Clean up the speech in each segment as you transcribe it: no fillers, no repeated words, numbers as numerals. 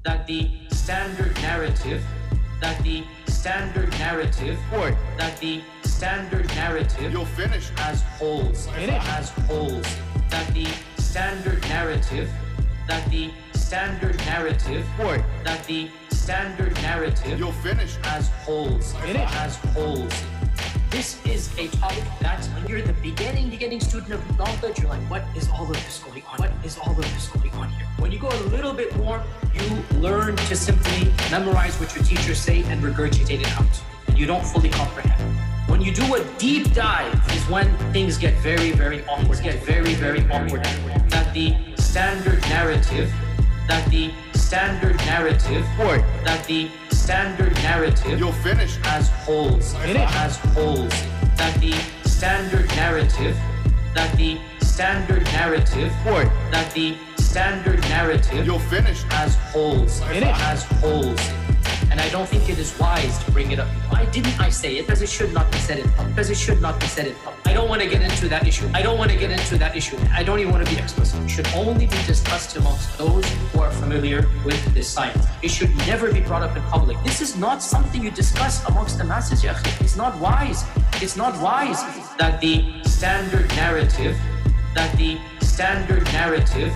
that the standard narrative, that the standard narrative, that the standard narrative, You'll finish. has holes, has holes, that the standard narrative, that the standard narrative, that the standard narrative, You'll finish. has holes, has holes. This is a topic that when you're the beginning student of knowledge, you're like, what is all of this going on? What is all of this going on here? When you go a little bit more, you learn to simply memorize what your teachers say and regurgitate it out. And you don't fully comprehend. When you do a deep dive is when things get very, very awkward. That the standard narrative, that the standard narrative, that the standard narrative, You'll finish. has holes, has holes, that the standard narrative, that the standard narrative, that the standard narrative, You'll finish. has holes, has holes. And I don't think it is wise to bring it up. Why didn't I say it? Because it should not be said in public. Because it should not be said in public. I don't want to get into that issue. I don't want to get into that issue. I don't even want to be explicit. It should only be discussed amongst those who are familiar with this science. It should never be brought up in public. This is not something you discuss amongst the masses, ya akhi. It's not wise. It's not wise that the standard narrative, that the standard narrative,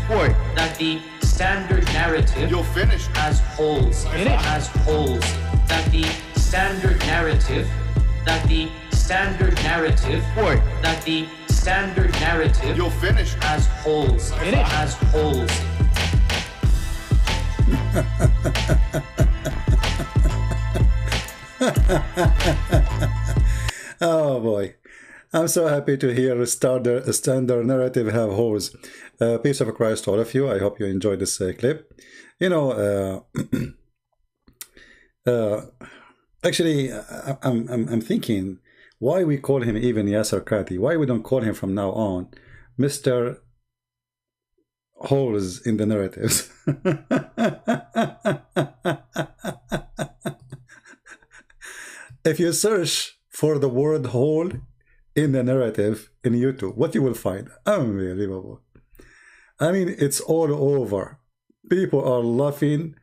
that the standard narrative, You'll finish. has holes, has holes, that the standard narrative, that the standard narrative, that the standard narrative, You'll finish. has holes, has holes. Oh boy, I'm so happy to hear a standard narrative have holes. Peace of Christ to all of you. I hope you enjoyed this clip. You know, actually, I'm thinking why we call him even Yasir Qadhi. Why we don't call him from now on Mr. Holes in the narratives. If you search for the word hole in the narrative in YouTube, what you will find? Unbelievable. I mean, it's all over. People are laughing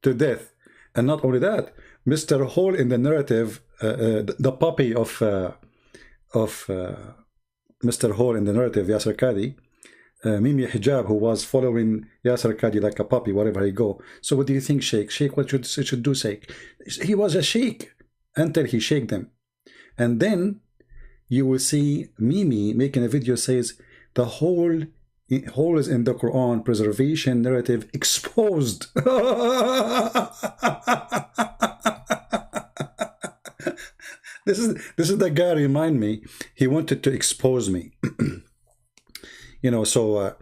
to death. And not only that, Mr. Hole in the narrative, the puppy of Mr. Hole in the narrative, Yasir Qadhi, Mimi Hijab, who was following Yasir Qadhi like a puppy wherever he go. So what do you think, Sheikh? Sheikh, what should do, Sheikh? He was a sheikh until he shaked them. And then you will see Mimi making a video says the holes in the Quran preservation narrative exposed. This is the guy remind me. He wanted to expose me. You know, so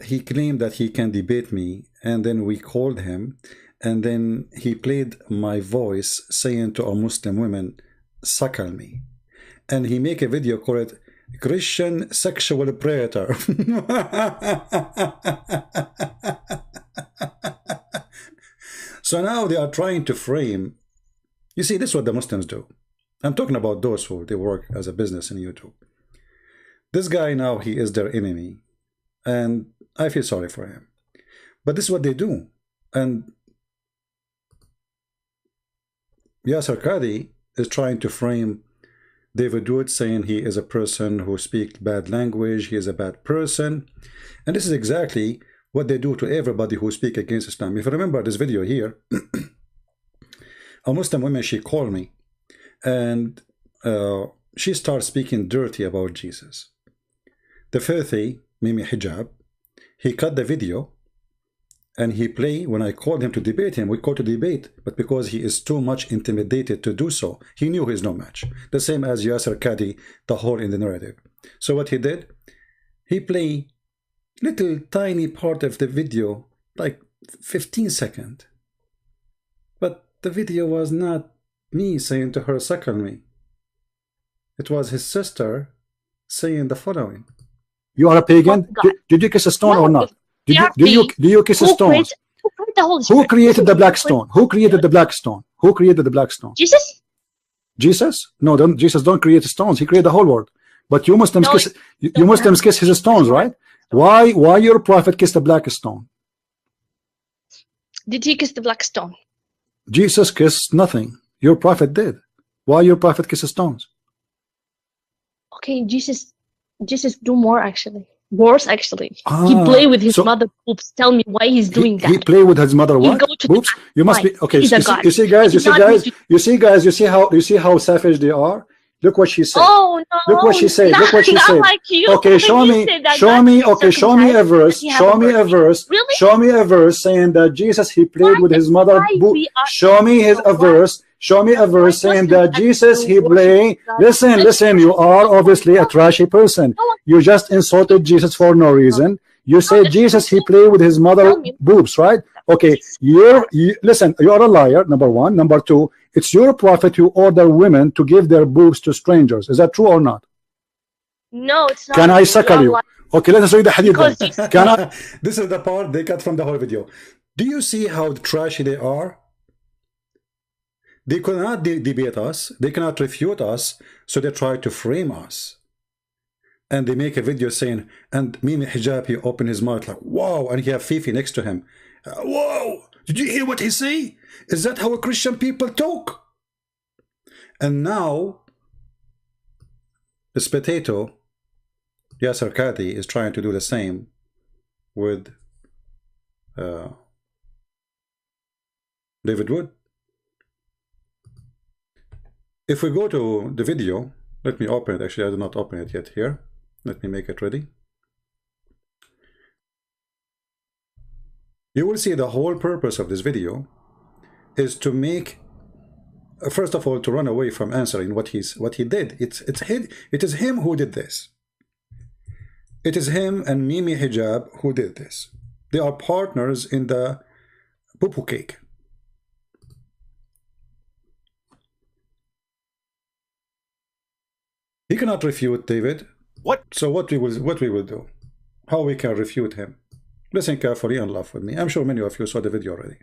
he claimed that he can debate me, and then we called him, and then he played my voice saying to our Muslim women, suckle me. And he make a video called Christian sexual predator. So now they are trying to frame. You see, this is what the Muslims do. I'm talking about those who they work as a business in YouTube. This guy now, he is their enemy, and I feel sorry for him. But this is what they do. And Yasir Qadhi is trying to frame David Wood, saying he is a person who speaks bad language, he is a bad person. And this is exactly what they do to everybody who speaks against Islam. If you remember this video here, a Muslim woman, she called me, and she starts speaking dirty about Jesus. The filthy Mimi Hijab, he cut the video, and he play, when I called him to debate him, we called to debate, but because he is too much intimidated to do so, he knew he's no match. The same as Yasir Qadhi, the whole in the narrative. So what he did, he play little tiny part of the video, like 15 seconds. But the video was not me saying to her, suckle me. It was his sister saying the following. You are a pagan? Did you kiss a stone or not? Do you kiss a stone? Who created the black stone? Who created the black stone? Who created the black stone? Jesus? Jesus? No, Jesus don't create stones. He created the whole world. But you Muslims kiss you Muslims kiss his stones, right? Why your prophet kissed the black stone? Did he kiss the black stone? Jesus kissed nothing. Your prophet did. Why your prophet kisses stones? Okay, Jesus do more actually. Worse actually. He play with his mother boobs. Tell me why he's doing that. He play with his mother what? Boobs? You must be okay. You see guys, you see how savage they are? Look what she said. Oh no! Look what she said. Look what she said. Like you. Okay, show me a verse. Show me a verse. Really? Show me a verse saying that Jesus he played with his mother. Show me a verse. Show me a verse saying that Jesus he played. Listen. You are obviously a trashy person. You just insulted Jesus for no reason. You say Jesus he played with his mother boobs, right? Okay, listen. You are a liar. Number one. Number two. It's your prophet who order women to give their boobs to strangers. Is that true or not? No, it's not. Can I suckle you? Okay, let us read the hadith then. Can I? This is the part they cut from the whole video. Do you see how trashy they are? They cannot debate us. They cannot refute us. So they try to frame us. And they make a video saying, and Mimi Hijab, he opened his mouth like, wow, and he have Fifi next to him. Whoa! Did you hear what he say? Is that how Christian people talk? And now, this potato, Yasir Qadhi, is trying to do the same with David Wood. If we go to the video, let me open it. Actually, I did not open it yet here. Let me make it ready. You will see the whole purpose of this video is to make, first of all, to run away from answering what he did. It is him who did this. It is him and Mimi Hijab who did this. They are partners in the poo-poo cake. He cannot refute David. What? So what we will do? How we can refute him? Listen carefully and laugh with me. I'm sure many of you saw the video already.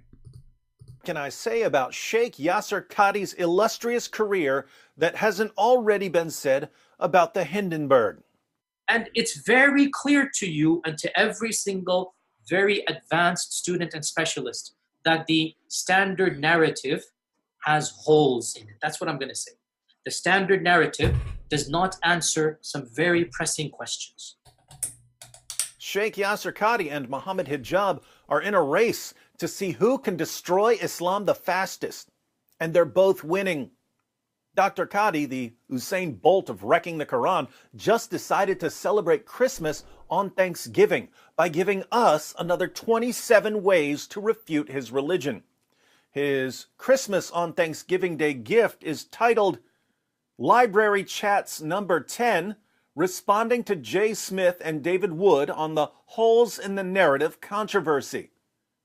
Can I say about Sheikh Yasir Qadhi's illustrious career that hasn't already been said about the Hindenburg? And it's very clear to you and to every single very advanced student and specialist that the standard narrative has holes in it. That's what I'm going to say. The standard narrative does not answer some very pressing questions. Sheikh Yasir Qadhi and Mohammed Hijab are in a race to see who can destroy Islam the fastest, and they're both winning. Dr. Qadhi, the Usain Bolt of wrecking the Quran, just decided to celebrate Christmas on Thanksgiving by giving us another 27 ways to refute his religion. His Christmas on Thanksgiving Day gift is titled Library Chats Number 10, responding to Jay Smith and David Wood on the holes in the narrative controversy.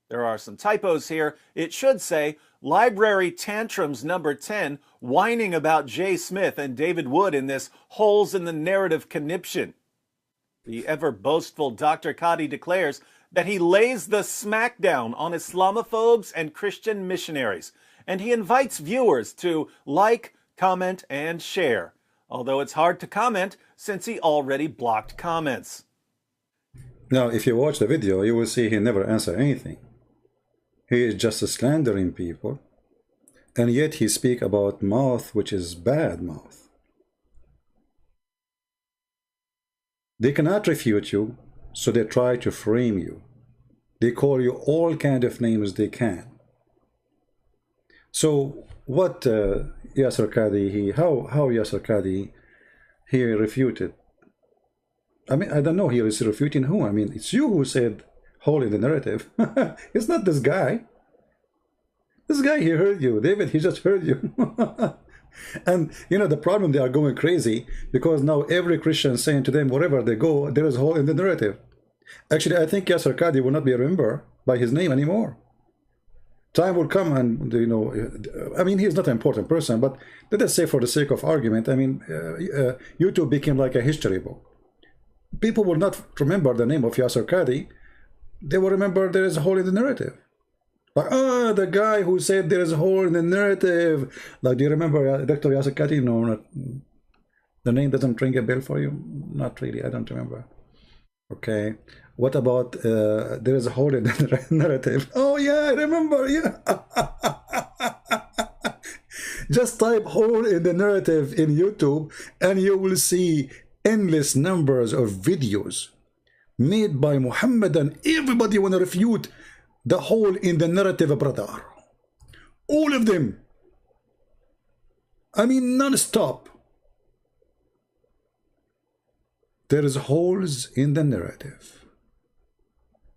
There are some typos here. It should say Library Tantrums Number 10, whining about Jay Smith and David Wood in this holes in the narrative conniption. The ever boastful Dr. Qadhi declares that he lays the smackdown on Islamophobes and Christian missionaries, and he invites viewers to like, comment, and share, although it's hard to comment since he already blocked comments. Now, if you watch the video, you will see he never answered anything. He is just slandering people, and yet he speaks about mouth, which is bad mouth. They cannot refute you, so they try to frame you. They call you all kind of names they can. So what Yasir Qadhi, how Yasir Qadhi, he refuted? I mean, I don't know, he is refuting who? I mean, it's you who said hole in the narrative. It's not this guy. This guy, he heard you. David, he just heard you. And, you know, the problem, they are going crazy because now every Christian is saying to them, wherever they go, there is a hole in the narrative. Actually, I think Yasir Qadhi will not be remembered by his name anymore. Time will come and, you know, I mean, he's not an important person, but let us say for the sake of argument, I mean, YouTube became like a history book. People will not remember the name of Yasir Qadhi. They will remember there is a hole in the narrative. Like, oh, the guy who said there is a hole in the narrative. Like, do you remember Dr. Yasir Qadhi? No, not, the name doesn't ring a bell for you? Not really, I don't remember. Okay. What about there is a hole in the narrative? Oh yeah, I remember. Yeah. Just type hole in the narrative in YouTube and you will see endless numbers of videos made by Muhammad, and everybody want to refute the hole in the narrative, brother. All of them. I mean, non-stop. There is holes in the narrative.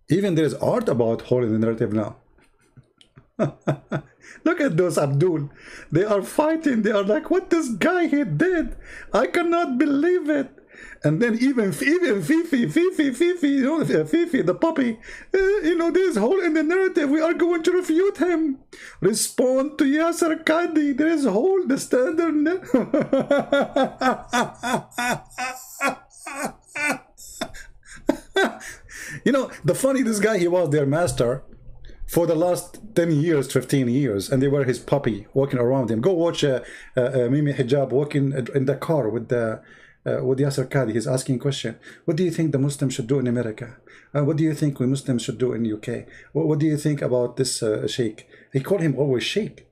Even there is art about hole in the narrative now. Look at those Abdul. They are fighting. They are like, what this guy he did? I cannot believe it. And then even Fifi, you know, Fifi, the puppy, you know, there's hole in the narrative. We are going to refute him. Respond to Yasir Qadhi. There is hole, the standard. You know, the funny, this guy, he was their master for the last 10 years, 15 years, and they were his puppy walking around him. Go watch Mimi Hijab walking in the car with Yasir Qadhi. He's asking a question. What do you think the Muslims should do in America? What do you think we Muslims should do in UK? What do you think about this sheikh? He called him always sheikh.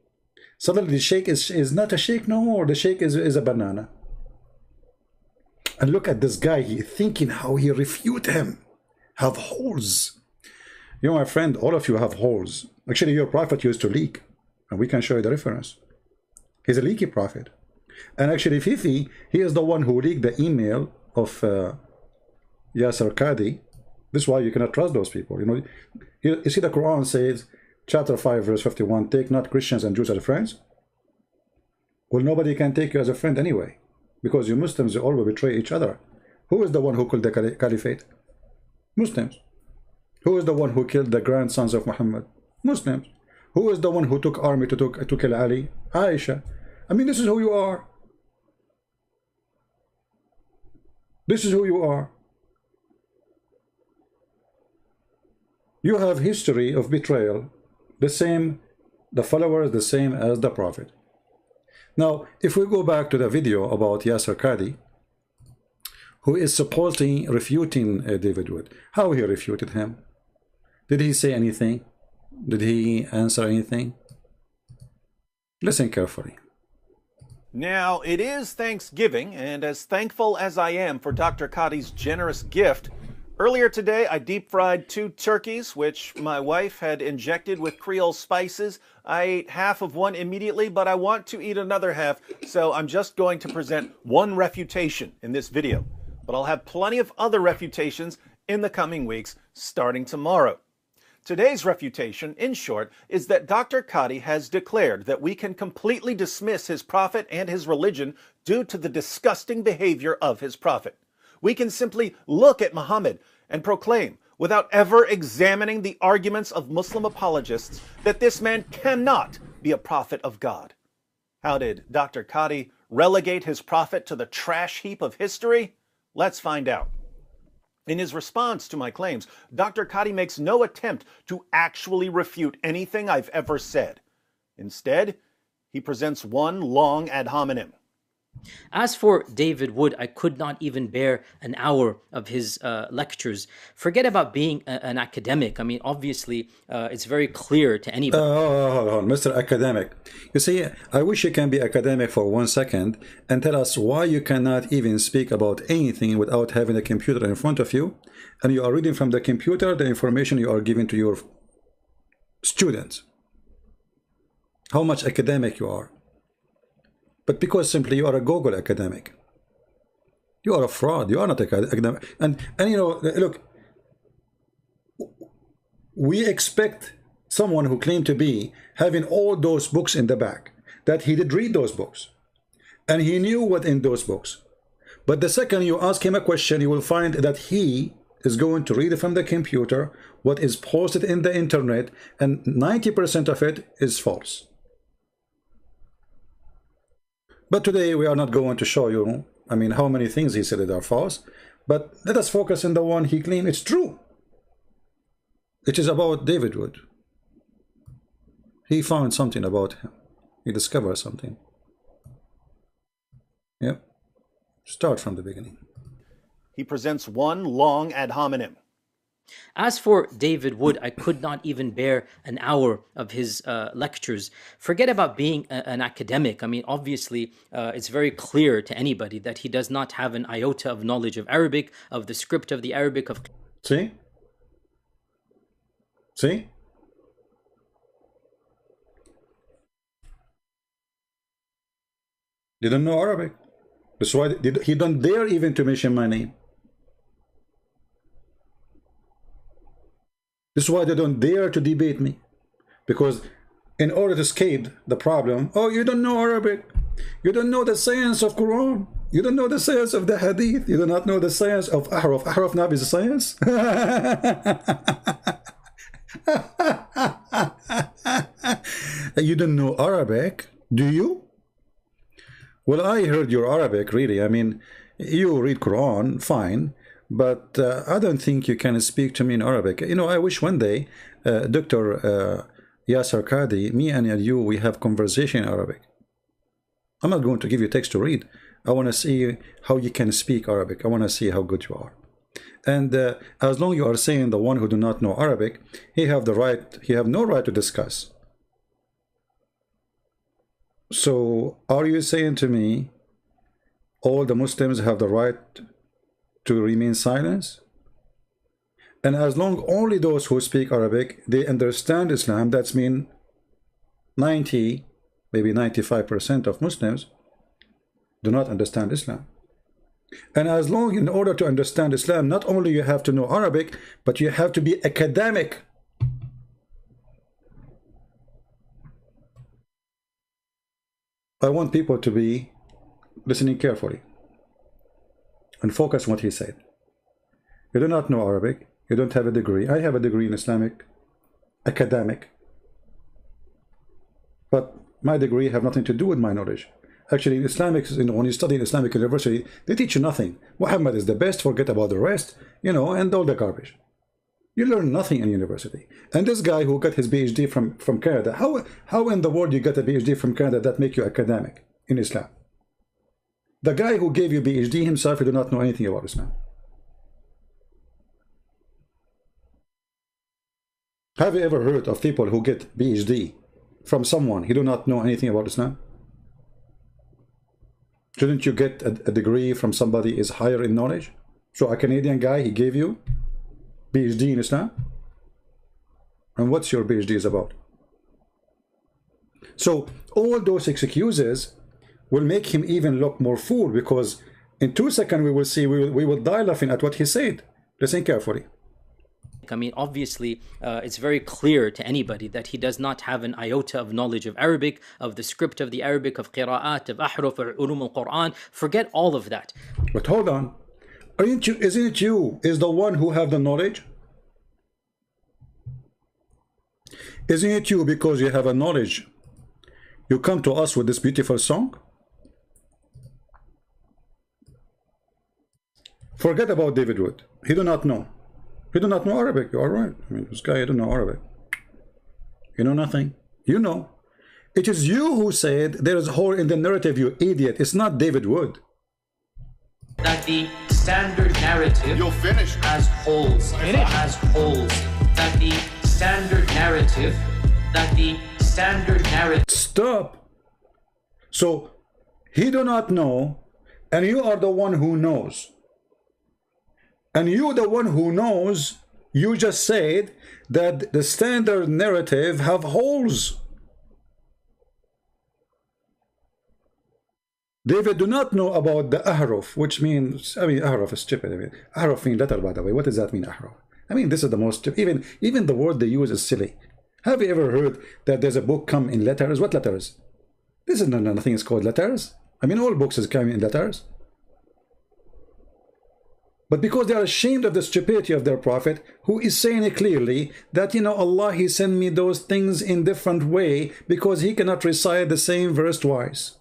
Suddenly the sheikh is not a sheikh no more. The sheikh is a banana. And look at this guy. He thinking how he refute him. Have holes. You know, my friend, all of you have holes. Actually, your prophet used to leak. And we can show you the reference. He's a leaky prophet. And actually, Fifi, he is the one who leaked the email of Yasir Qadhi. This is why you cannot trust those people. You know, you see the Quran says, chapter 5, verse 51, take not Christians and Jews as friends. Well, nobody can take you as a friend anyway. Because you Muslims, you all will betray each other. Who is the one who killed the caliphate? Muslims. Who is the one who killed the grandsons of Muhammad? Muslims. Who is the one who took army to kill Ali? Aisha. I mean, this is who you are. This is who you are. You have history of betrayal, the same, the followers the same as the prophet. Now, if we go back to the video about Yasir Qadhi, who is supposedly refuting David Wood, how he refuted him? Did he say anything? Did he answer anything? Listen carefully. Now, it is Thanksgiving, and as thankful as I am for Dr. Qadhi's generous gift, earlier today I deep-fried 2 turkeys, which my wife had injected with Creole spices. I ate half of one immediately, but I want to eat another half, so I'm just going to present one refutation in this video. But I'll have plenty of other refutations in the coming weeks, starting tomorrow. Today's refutation, in short, is that Dr. Qadhi has declared that we can completely dismiss his prophet and his religion due to the disgusting behavior of his prophet. We can simply look at Muhammad and proclaim, without ever examining the arguments of Muslim apologists, that this man cannot be a prophet of God. How did Dr. Qadhi relegate his prophet to the trash heap of history? Let's find out. In his response to my claims, Dr. Qadhi makes no attempt to actually refute anything I've ever said. Instead, he presents one long ad hominem. As for David Wood, I could not even bear an hour of his lectures. Forget about being an academic. I mean, obviously, it's very clear to anybody. Hold on, Mr. Academic. You see, I wish you can be academic for 1 second and tell us why you cannot even speak about anything without having a computer in front of you, and you are reading from the computer the information you are giving to your students. How much academic you are. But because simply you are a Google academic. You are a fraud. You are not academic. And you know, look, we expect someone who claimed to be having all those books in the back, that he did read those books. And he knew what in those books. But the second you ask him a question, you will find that he is going to read from the computer what is posted in the internet, and 90% of it is false. But today we are not going to show you, I mean, how many things he said that are false, but let us focus on the one he claimed it's true. It is about David Wood. He found something about him. He discovered something. Yep. Start from the beginning. He presents one long ad hominem. As for David Wood, I could not even bear an hour of his lectures. Forget about being an academic. I mean, obviously, it's very clear to anybody that he does not have an iota of knowledge of Arabic, of the script of the Arabic, of... See? See? They don't know Arabic. That's why he don't dare even to mention my name. This is why they don't dare to debate me. Because in order to escape the problem, oh, you don't know Arabic. You don't know the science of Quran. You don't know the science of the Hadith. You do not know the science of Ahraf. Ahraf now is a science. You don't know Arabic, do you? Well, I heard your Arabic, really. I mean, you read Quran, fine. But I don't think you can speak to me in Arabic. You know, I wish one day, Dr. Yasir Qadhi, me and you, we have conversation in Arabic. I'm not going to give you text to read. I want to see how you can speak Arabic. I want to see how good you are. And as long as you are saying the one who do not know Arabic, he have no right to discuss. So are you saying to me, all the Muslims have the right to remain silent? And as long only those who speak Arabic, they understand Islam, that's mean 90, maybe 95% of Muslims do not understand Islam. And as long, in order to understand Islam, not only you have to know Arabic, but you have to be academic. I want people to be listening carefully and focus on what he said. You do not know Arabic. You don't have a degree. I have a degree in Islamic academic. But my degree have nothing to do with my knowledge. Actually, in Islamic, when you study in Islamic university, they teach you nothing. Muhammad is the best, forget about the rest, and all the garbage. You learn nothing in university. And this guy who got his PhD from Canada, how in the world you get a PhD from Canada that make you academic in Islam? The guy who gave you PhD himself, he do not know anything about Islam. Have you ever heard of people who get PhD from someone who do not know anything about Islam? Shouldn't you get a degree from somebody is higher in knowledge? So a Canadian guy, he gave you PhD in Islam? And what's your PhD is about? So all those excuses will make him even look more fool, because in 2 seconds we will see, we will die laughing at what he said. Listen carefully. I mean, obviously, it's very clear to anybody that he does not have an iota of knowledge of Arabic, of the script of the Arabic, of qira'at, of ahruf, of ulum al-Quran. Forget all of that. But hold on. Isn't it you is the one who have the knowledge? Isn't it you, because you have a knowledge, you come to us with this beautiful song? Forget about David Wood. He do not know. He do not know Arabic. You are right. I mean, this guy, he don't know Arabic. You know nothing. You know. It is you who said there is a hole in the narrative, you idiot. It's not David Wood. That the standard narrative has holes. It has holes. That the standard narrative. Stop. So he do not know, and you are the one who knows. And you, the one who knows, you just said that the standard narrative have holes. David do not know about the ahruf, which means, I mean, ahruf is stupid. I mean, ahruf means letter, by the way. What does that mean, ahruf? I mean, this is the most, even the word they use is silly. Have you ever heard that there's a book come in letters? What letters? This is nothing is called letters. I mean, all books is coming in letters. But because they are ashamed of the stupidity of their prophet, who is saying it clearly that, Allah, he sent me those things in different way because he cannot recite the same verse twice.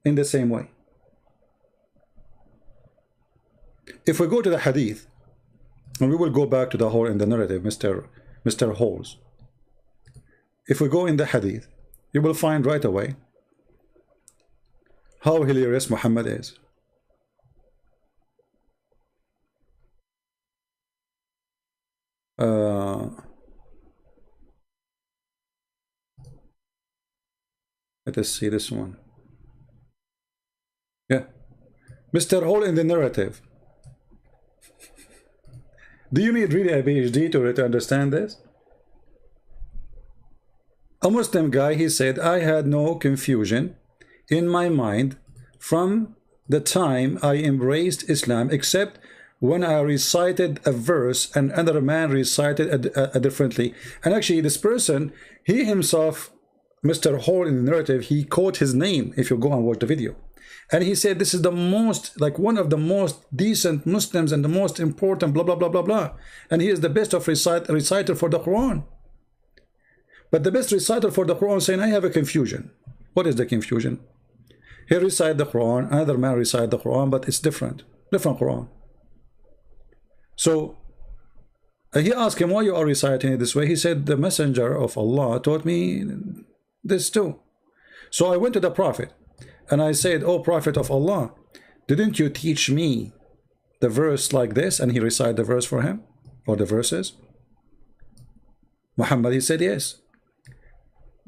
In the same way. If we go to the hadith, and we will go back to the hole in the narrative, Mr. Holes. If we go in the hadith, you will find right away how hilarious Muhammad is. Uh, let us see this one. Yeah. Mr. Hole in the narrative. Do you need really a PhD to understand this? A Muslim guy, he said, I had no confusion in my mind from the time I embraced Islam, except when I recited a verse and another man recited it differently. And actually, this person, he himself, Mr. Hall in the narrative, he quote his name if you go and watch the video. And he said, this is the most, like one of the most decent Muslims and the most important, blah, blah, blah, blah, blah. And he is the best of reciter for the Quran. But the best reciter for the Quran saying, I have a confusion. What is the confusion? He recite the Quran, another man recite the Quran, but it's different Quran. So he asked him, why you are reciting it this way? He said, the messenger of Allah taught me this too. So I went to the Prophet and I said, oh Prophet of Allah, didn't you teach me the verse like this? And he recited the verse for him, or the verses. Muhammad, he said, yes.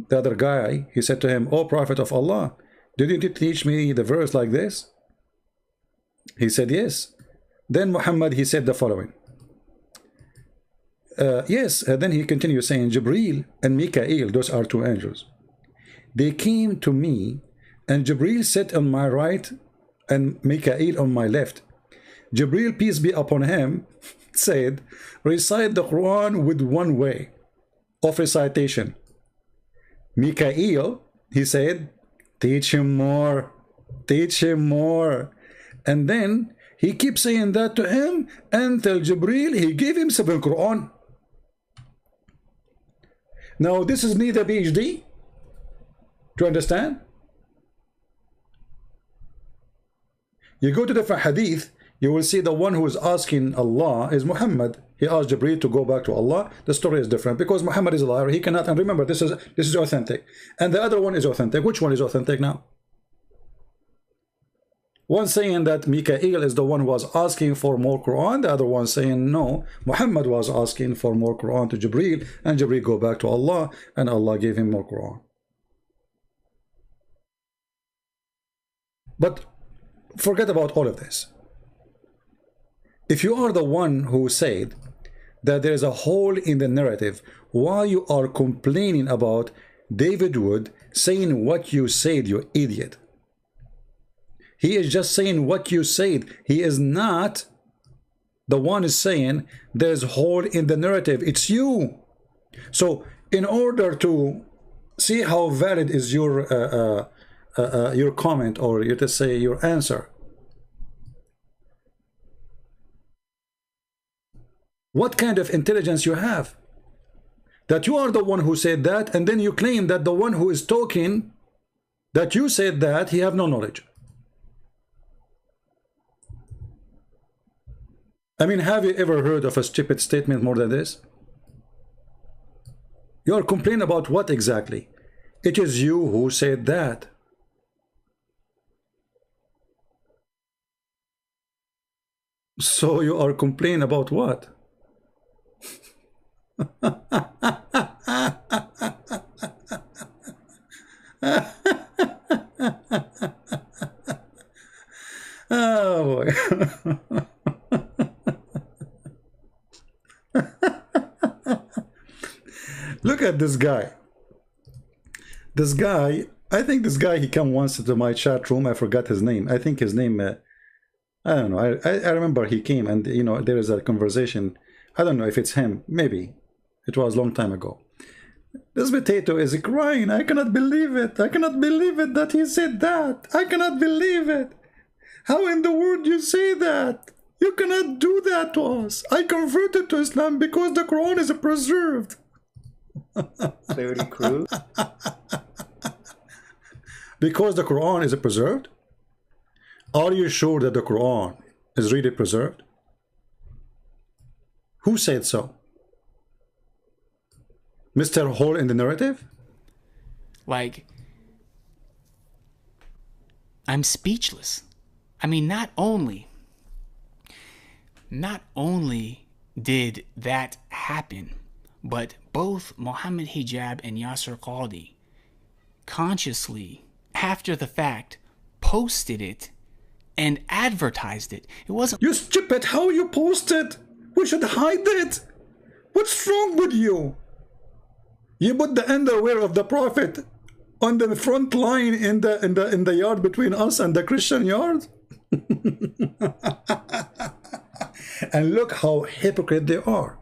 The other guy, he said to him, oh Prophet of Allah, didn't you teach me the verse like this? He said, yes. Then Muhammad, he said the following. Yes, then he continued saying, Jibreel and Mikael, those are two angels. They came to me, and Jibreel sat on my right and Mikael on my left. Jibreel, peace be upon him, said, recite the Quran with one way of recitation. Mikael, he said, teach him more, teach him more. And then he keeps saying that to him until Jibreel, he gave him 7 Quran. Now this is need a PhD to understand. You go to different hadith, you will see the one who is asking Allah is Muhammad. He asked Jibreel to go back to Allah. The story is different because Muhammad is a liar. He cannot, and remember, this is authentic. And the other one is authentic. Which one is authentic now? One saying that Mikael is the one who was asking for more Quran. The other one saying no, Muhammad was asking for more Quran to Jibreel, and Jibreel go back to Allah, and Allah gave him more Quran. But forget about all of this. If you are the one who said that there is a hole in the narrative, why you are complaining about David Wood saying what you said, you idiot? He is just saying what you said. He is not the one is saying there's a hole in the narrative. It's you. So in order to see how valid is your comment, or you to say your answer, what kind of intelligence you have? That you are the one who said that, and then you claim that the one who is talking, that you said that, he have no knowledge. I mean, have you ever heard of a stupid statement more than this? You are complaining about what exactly? It is you who said that. So you are complaining about what? Oh boy. Look at this guy. This guy, I think this guy, he came once to my chat room. I forgot his name. I think his name, I don't know. I remember he came, and you know, there is a conversation. I don't know if it's him. Maybe it was a long time ago. This potato is crying. I cannot believe it. I cannot believe it that he said that. I cannot believe it. How in the world you say that? You cannot do that to us. I converted to Islam because the Quran is preserved. Clarity Crew. Because the Quran is preserved? Are you sure that the Quran is really preserved? Who said so? Mr. Hall in the narrative? Like, I'm speechless. I mean, not only did that happen, happen, but both Mohammed Hijab and Yasir Qadhi consciously, after the fact, posted it and advertised it. It wasn't... You stupid, how you post it? We should hide it. What's wrong with you? You put the underwear of the Prophet on the front line in the yard between us and the Christian yard? And look how hypocrite they are.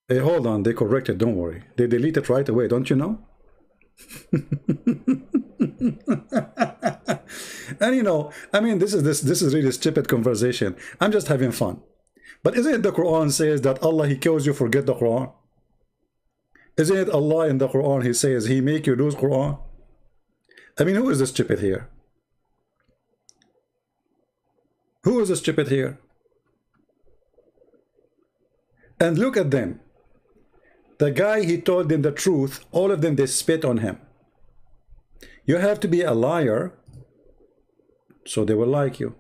Hey, hold on, they corrected, don't worry. They delete it right away, don't you know? And you know, I mean, this is really stupid conversation. I'm just having fun. But isn't it the Quran says that Allah, He kills you, forget the Quran? Isn't it Allah in the Quran, He says He make you lose Quran? I mean, who is the stupid here? Who is the stupid here? And look at them. The guy, he told them the truth. All of them, they spit on him. You have to be a liar, so they will like you.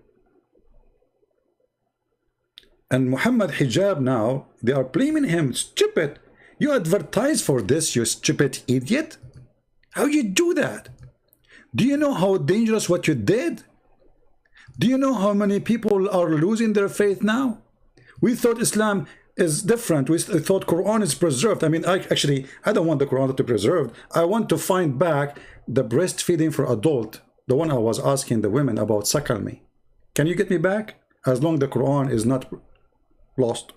And Muhammad Hijab now, they are blaming him. Stupid. You advertise for this, you stupid idiot. How you do that? Do you know how dangerous what you did? Do you know how many people are losing their faith now? We thought Islam is different. We thought Quran is preserved. I mean, I don't want the Quran to be preserved. I want to find back the breastfeeding for adult, the one I was asking the women about, suckle me. Can you get me back? As long as the Quran is not lost.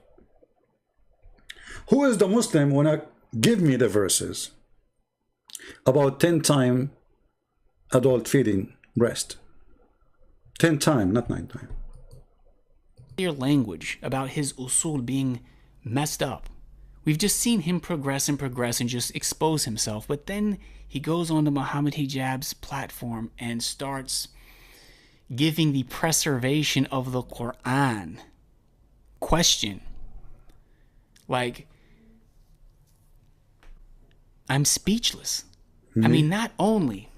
Who is the Muslim when I give me the verses about 10 times adult feeding breast? 10 times, not 9 times. Your language about his usul being messed up. We've just seen him progress and just expose himself, but then he goes on to Muhammad Hijab's platform and starts giving the preservation of the Quran question. Like, I'm speechless. I mean, not only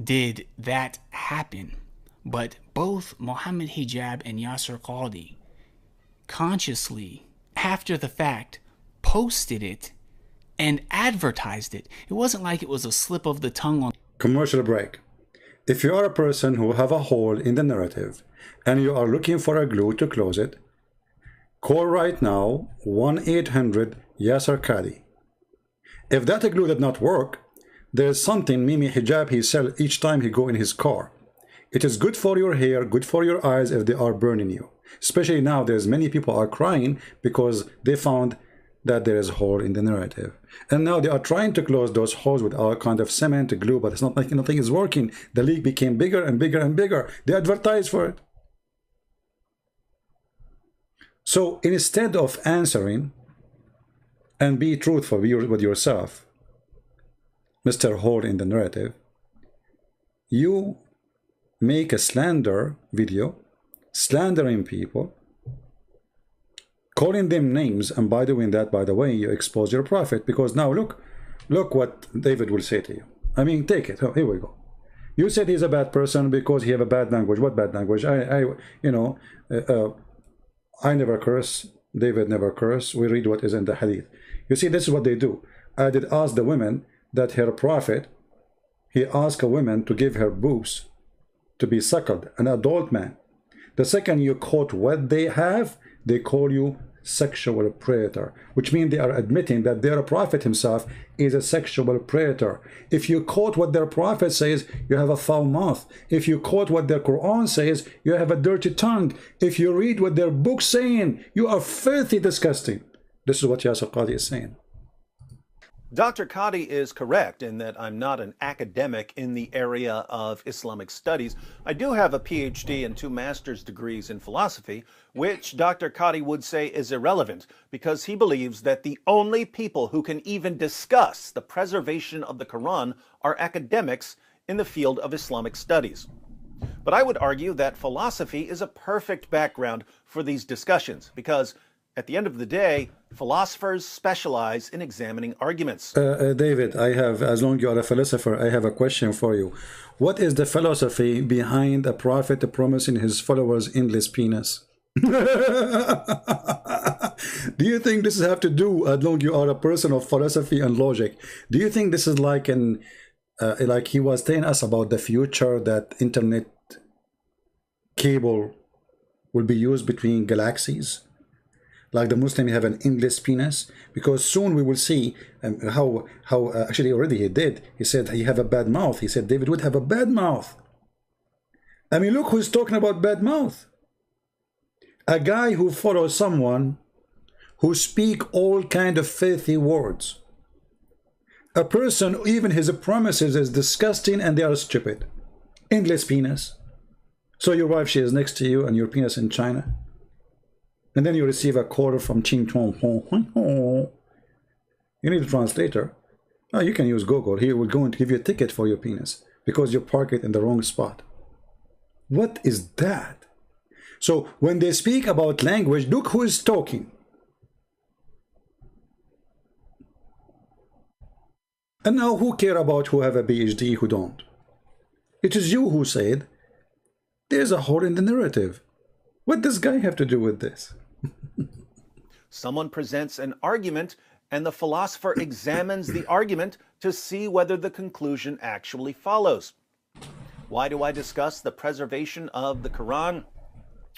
did that happen, but both Mohammed Hijab and Yasir Qadhi consciously, after the fact, posted it and advertised it. It wasn't like it was a slip of the tongue on... Commercial break. If you are a person who have a hole in the narrative and you are looking for a glue to close it, call right now 1-800 Yasir Qadhi. If that glue did not work, there's something Mimi Hijab he sell each time he go in his car. It is good for your hair, good for your eyes if they are burning you. Especially now, there's many people are crying because they found that there is a hole in the narrative. And now they are trying to close those holes with all kind of cement, glue, but it's not like nothing is working. The leak became bigger and bigger and bigger. They advertise for it. So instead of answering and be truthful with yourself, Mr. Hole in the narrative, you make a slander video, slandering people, calling them names, and by doing that, by the way, you expose your prophet, because now look what David will say to you. I mean, take it. Oh, here we go. You said he's a bad person because he have a bad language. What bad language? I never curse. David never curse. We read what is in the hadith. You see, this is what they do. I did ask the women that her prophet, he asked a woman to give her boobs to be suckled, an adult man. The second you quote what they have, they call you sexual predator, which means they are admitting that their prophet himself is a sexual predator. If you quote what their prophet says, you have a foul mouth. If you quote what their Quran says, you have a dirty tongue. If you read what their book's saying, you are filthy, disgusting. This is what Yasir Qadhi is saying. Dr. Qadhi is correct in that I'm not an academic in the area of Islamic studies. I do have a PhD and 2 master's degrees in philosophy, which Dr. Qadhi would say is irrelevant because he believes that the only people who can even discuss the preservation of the Quran are academics in the field of Islamic studies. But I would argue that philosophy is a perfect background for these discussions because At the end of the day, philosophers specialize in examining arguments. David, I have, as long as you are a philosopher, I have a question for you. What is the philosophy behind a prophet promising his followers endless penis? Do you think this have to do, as long as you are a person of philosophy and logic, do you think this is like like he was telling us about the future, that internet cable will be used between galaxies? Like the Muslim have an endless penis, because soon we will see how actually already he did. He said he have a bad mouth. He said David would have a bad mouth. I mean, look who's talking about bad mouth. A guy who follows someone who speak all kind of filthy words. A person, even his promises is disgusting and they are stupid. Endless penis. So your wife, she is next to you and your penis in China. And then you receive a call from Ching Chong. You need a translator. Oh, you can use Google. He will go and give you a ticket for your penis because you park it in the wrong spot. What is that? So when they speak about language, look who is talking. And now who care about who have a PhD, who don't? It is you who said there's a hole in the narrative. What does guy have to do with this? Someone presents an argument and the philosopher examines the argument to see whether the conclusion actually follows. Why do I discuss the preservation of the Quran?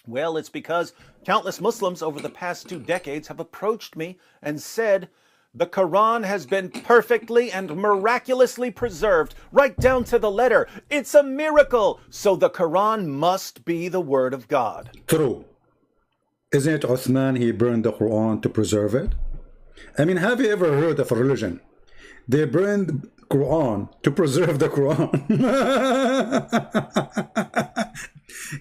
Well, it's because countless Muslims over the past 2 decades have approached me and said, the Quran has been perfectly and miraculously preserved, right down to the letter. It's a miracle. So the Quran must be the word of God. True. Isn't it Uthman, he burned the Quran to preserve it? I mean, have you ever heard of a religion? They burned Quran to preserve the Quran.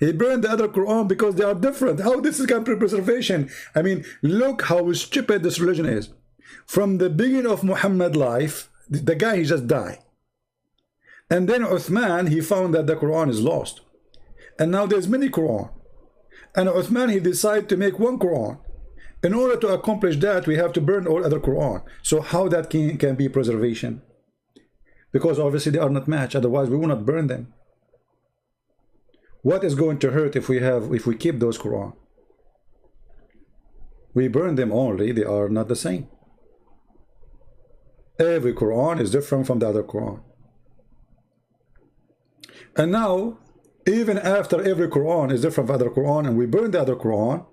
He burned the other Quran because they are different. How this is kind of preservation? I mean, look how stupid this religion is. From the beginning of Muhammad's life, the guy, he just died. And then Uthman, he found that the Quran is lost. And now there's many Quran. And Uthman, he decided to make one Quran. In order to accomplish that, we have to burn all other Quran. So how that can be preservation? Because obviously they are not matched. Otherwise, we will not burn them. What is going to hurt if we keep those Quran? We burn them only. They are not the same. Every Quran is different from the other Quran. And now, even after every Quran is different from the other Quran and we burn the other Quran,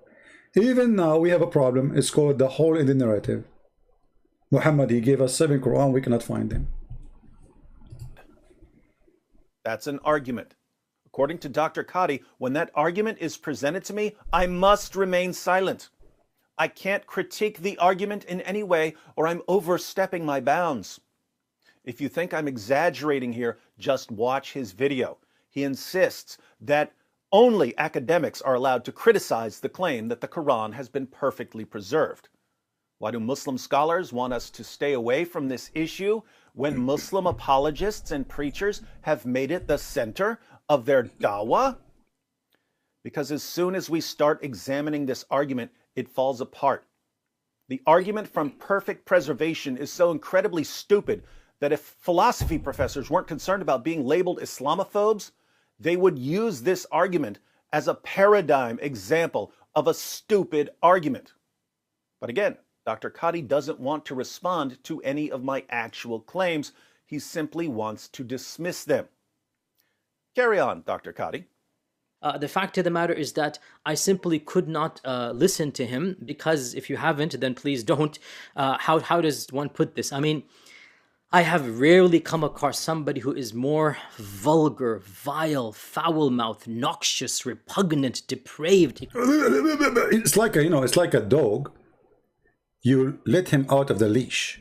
even now we have a problem. It's called the hole in the narrative. Muhammad, he gave us 7 Quran, we cannot find them. That's an argument. According to Dr. Qadhi, when that argument is presented to me, I must remain silent. I can't critique the argument in any way or I'm overstepping my bounds. If you think I'm exaggerating here, just watch his video. He insists that only academics are allowed to criticize the claim that the Quran has been perfectly preserved. Why do Muslim scholars want us to stay away from this issue when Muslim apologists and preachers have made it the center of their dawah? Because as soon as we start examining this argument, it falls apart. The argument from perfect preservation is so incredibly stupid that if philosophy professors weren't concerned about being labeled Islamophobes, they would use this argument as a paradigm example of a stupid argument. But again, Dr. Qadhi doesn't want to respond to any of my actual claims. He simply wants to dismiss them. Carry on, Dr. Qadhi. The fact of the matter is that I simply could not listen to him because if you haven't, then please don't. How does one put this? I mean, I have rarely come across somebody who is more vulgar, vile, foul-mouthed, noxious, repugnant, depraved. It's like it's like a dog. You let him out of the leash.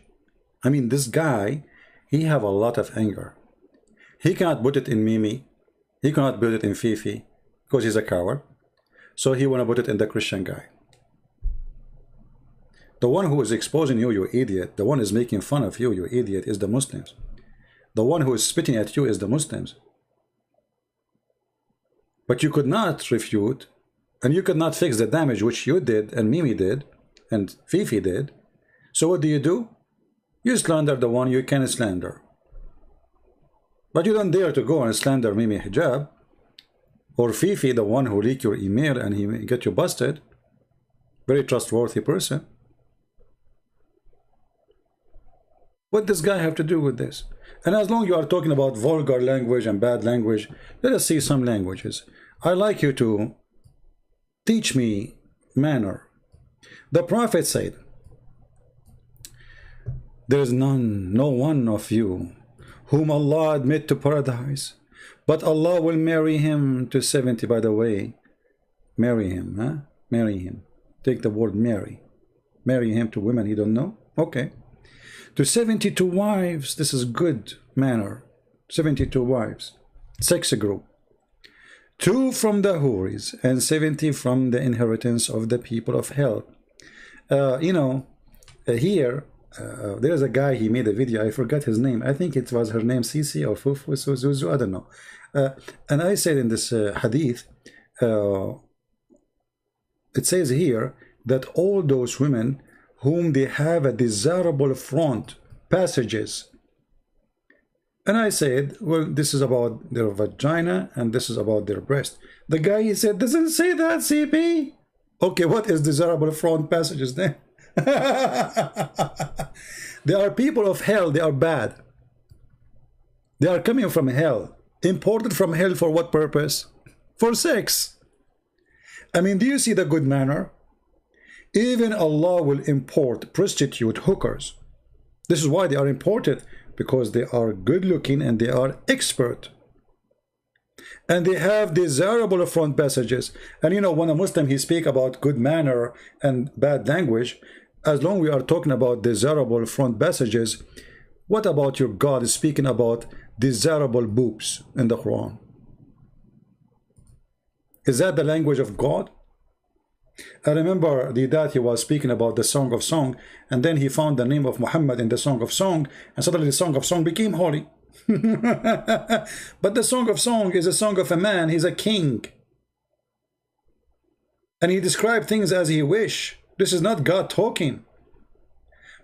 I mean, this guy, he have a lot of anger. He cannot put it in Mimi. He cannot put it in Fifi because he's a coward. So he want to put it in the Christian guy. The one who is exposing you, you idiot, the one who is making fun of you, you idiot, is the Muslims. The one who is spitting at you is the Muslims. But you could not refute, and you could not fix the damage which you did and Mimi did, and Fifi did. So what do? You slander the one you can slander. But you don't dare to go and slander Mimi Hijab or Fifi, the one who leaked your email and he get you busted. Very trustworthy person. What does guy have to do with this? And as long as you are talking about vulgar language and bad language, let us see some languages. I like you to teach me manner. The Prophet said, there is no one of you whom Allah admit to paradise, but Allah will marry him to 70. By the way, marry him, huh? Marry him. Take the word marry. Marry him to women he don't know? Okay. To 72 wives, this is good manner. 72 wives. Sex group. 2 from the Houris and 70 from the inheritance of the people of hell. Here, there's a guy, he made a video, I forgot his name. I think it was her name, Sisi or Fufu, Zuzu, I don't know. And I said in this hadith, it says here that all those women whom they have a desirable front passages. And I said, well, this is about their vagina and this is about their breast. The guy, he said, doesn't say that, CP. Okay, what is desirable front passages then? They are people of hell. They are bad. They are coming from hell. Imported from hell for what purpose? For sex. I mean, do you see the good manner? Even Allah will import prostitute hookers. This is why they are imported, because they are good looking and they are expert. And they have desirable front passages. And you know, when a Muslim, he speak about good manner and bad language, as long as we are talking about desirable front passages, what about your God is speaking about desirable boobs in the Quran? Is that the language of God? I remember that he was speaking about the Song of Song, and then he found the name of Muhammad in the Song of Song, and suddenly the Song of Song became holy. But the Song of Song is a song of a man. He's a king, and he described things as he wish. This is not God talking.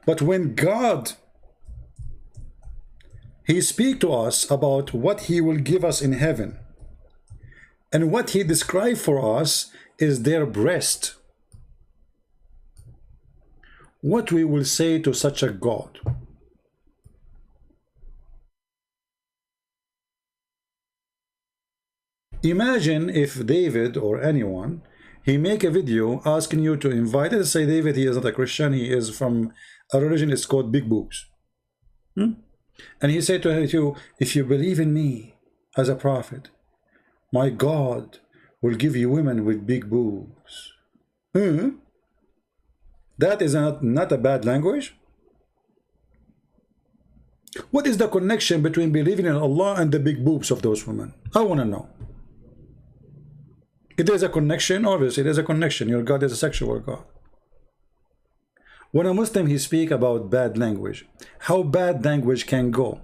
But when God, he speak to us about what he will give us in heaven, and what he described for us is their breast. What we will say to such a God? Imagine if David or anyone, he make a video asking you to invite, let's say David, he is not a Christian, he is from a religion, it's called Big Boobs. And he said to you, if you believe in me as a prophet, my God will give you women with big boobs. That is not a bad language. What is the connection between believing in Allah and the big boobs of those women? I want to know. If there's a connection, obviously there's a connection. Your God is a sexual God. When a Muslim, he speak about bad language, how bad language can go.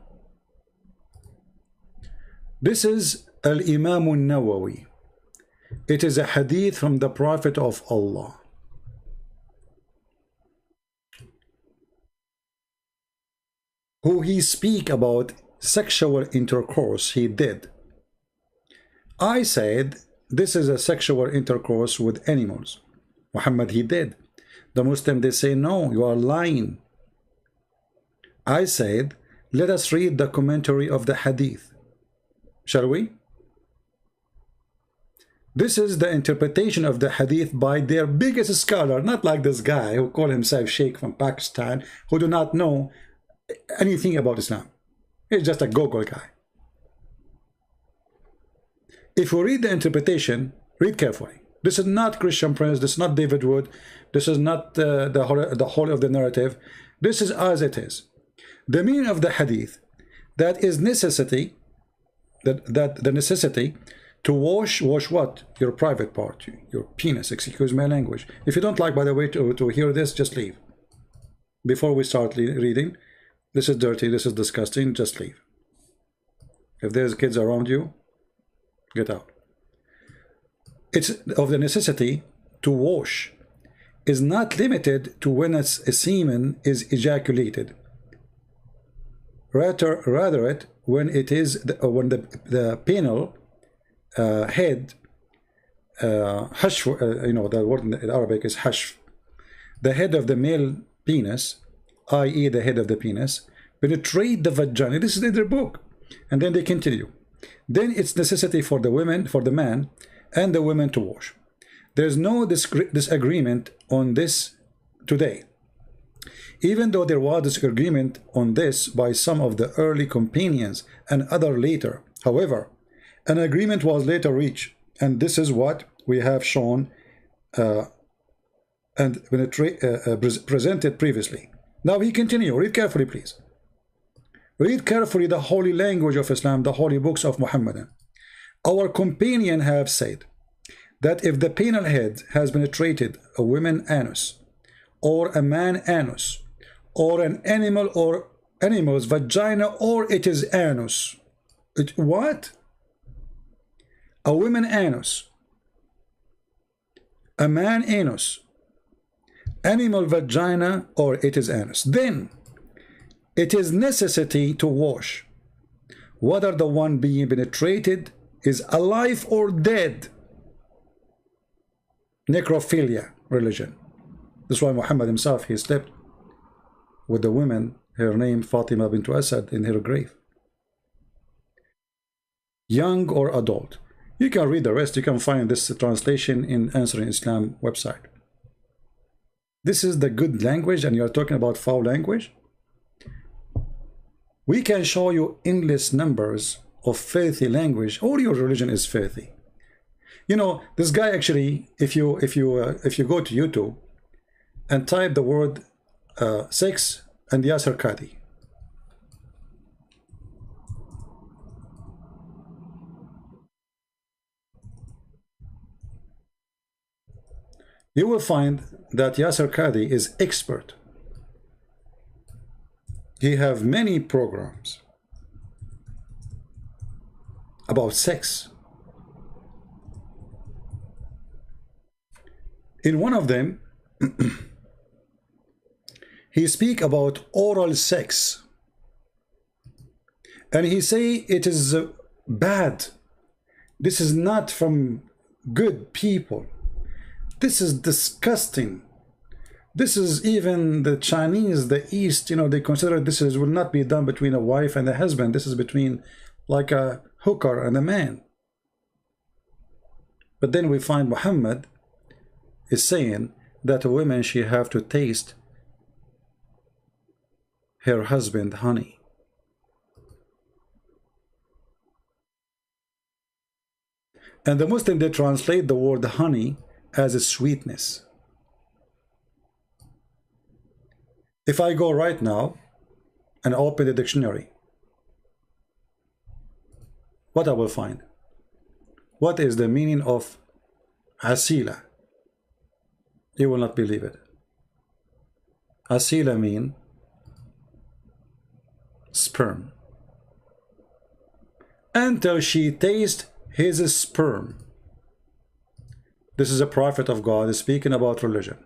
This is Al-Imam Al-Nawawi. It is a hadith from the Prophet of Allah. Who he speak about sexual intercourse he did. I said this is a sexual intercourse with animals. Muhammad, he did. The Muslim, they say no, you are lying. I said let us read the commentary of the hadith. Shall we? This is the interpretation of the hadith by their biggest scholar, not like this guy who call himself Sheikh from Pakistan, who do not know anything about Islam. He's just a Google guy. If you read the interpretation, read carefully. This is not Christian Prince, this is not David Wood, this is not the whole of the narrative. This is as it is. The meaning of the hadith, that is necessity, that the necessity to wash what? Your private part, your penis, excuse my language. If you don't like, by the way, to hear this, just leave. Before we start reading, this is dirty, this is disgusting, just leave. If there's kids around you, get out. It's of the necessity to wash is not limited to when a semen is ejaculated. Rather it when it is when the penile head hashf, you know, the word in Arabic is hashf, the head of the male penis, i.e. the head of the penis, penetrate the vagina. This is in their book. And then they continue. Then it's necessity for the women, for the man and the women to wash. There's no disagreement on this today, even though there was disagreement on this by some of the early companions and other later. However, an agreement was later reached, and this is what we have shown and presented previously. Now we continue. Read carefully, please. Read carefully the holy language of Islam, the holy books of Muhammad. Our companion have said that if the penile head has penetrated a woman anus, or a man anus, or an animal or animal's vagina, or it is anus. What? A woman anus, a man anus, animal vagina, or it is anus. Then it is necessity to wash, whether the one being penetrated is alive or dead. Necrophilia religion. That's why Muhammad himself, he slept with the woman, her name Fatima bint Asad, in her grave. Young or adult. You can read the rest. You can find this translation in Answering Islam website. This is the good language, and you are talking about foul language. We can show you endless numbers of filthy language. All your religion is filthy. You know, this guy actually, if you go to YouTube and type the word sex and Yasir Qadhi, you will find that Yasir Qadhi is expert. He have many programs about sex. In one of them, he speak about oral sex, and he say it is bad. This is not from good people. This is disgusting. This is even the Chinese, the East, you know, they consider this will not be done between a wife and a husband. This is between like a hooker and a man. But then we find Muhammad is saying that a woman, she have to taste her husband honey. And the Muslim, they translate the word honey as a sweetness. If I go right now and open the dictionary, what I will find? What is the meaning of asila? You will not believe it. Asila mean sperm. Until she tastes his sperm. This is a prophet of God speaking about religion,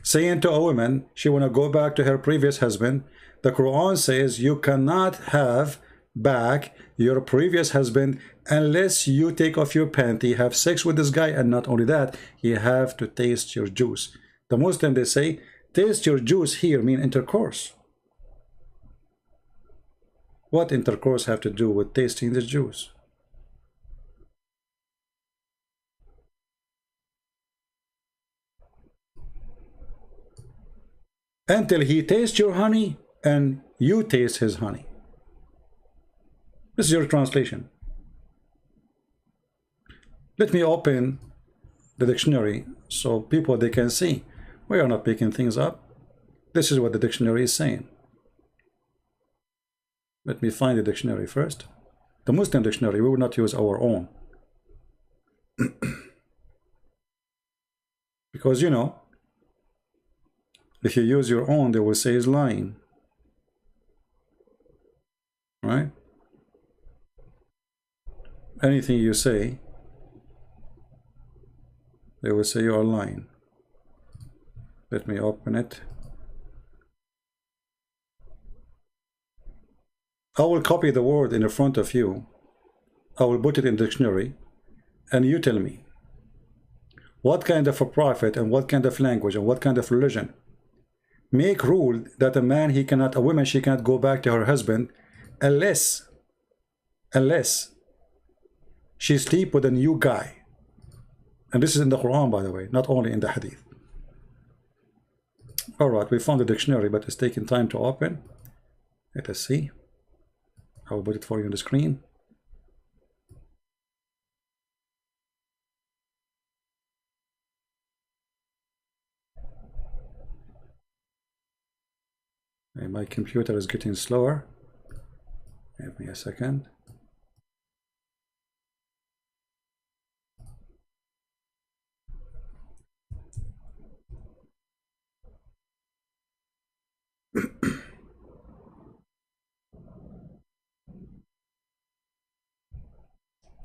saying to a woman she want to go back to her previous husband. The Quran says you cannot have back your previous husband unless you take off your panty, have sex with this guy, and not only that, you have to taste your juice. The Muslim, they say taste your juice here mean intercourse. What intercourse have to do with tasting the juice? Until he tastes your honey and you taste his honey. This is your translation. Let me open the dictionary so people, they can see. We are not picking things up. This is what the dictionary is saying. Let me find the dictionary first. The Muslim dictionary, we will not use our own. Because, you know, if you use your own, they will say is lying. Right? Anything you say, they will say you are lying. Let me open it. I will copy the word in the front of you. I will put it in the dictionary, and you tell me what kind of a prophet and what kind of language and what kind of religion make rule that a man a woman she cannot go back to her husband unless she sleep with a new guy. And this is in the Quran, by the way, not only in the Hadith. All right, we found the dictionary, but it's taking time to open. Let us see. I will put it for you on the screen. And my computer is getting slower. Give me a second.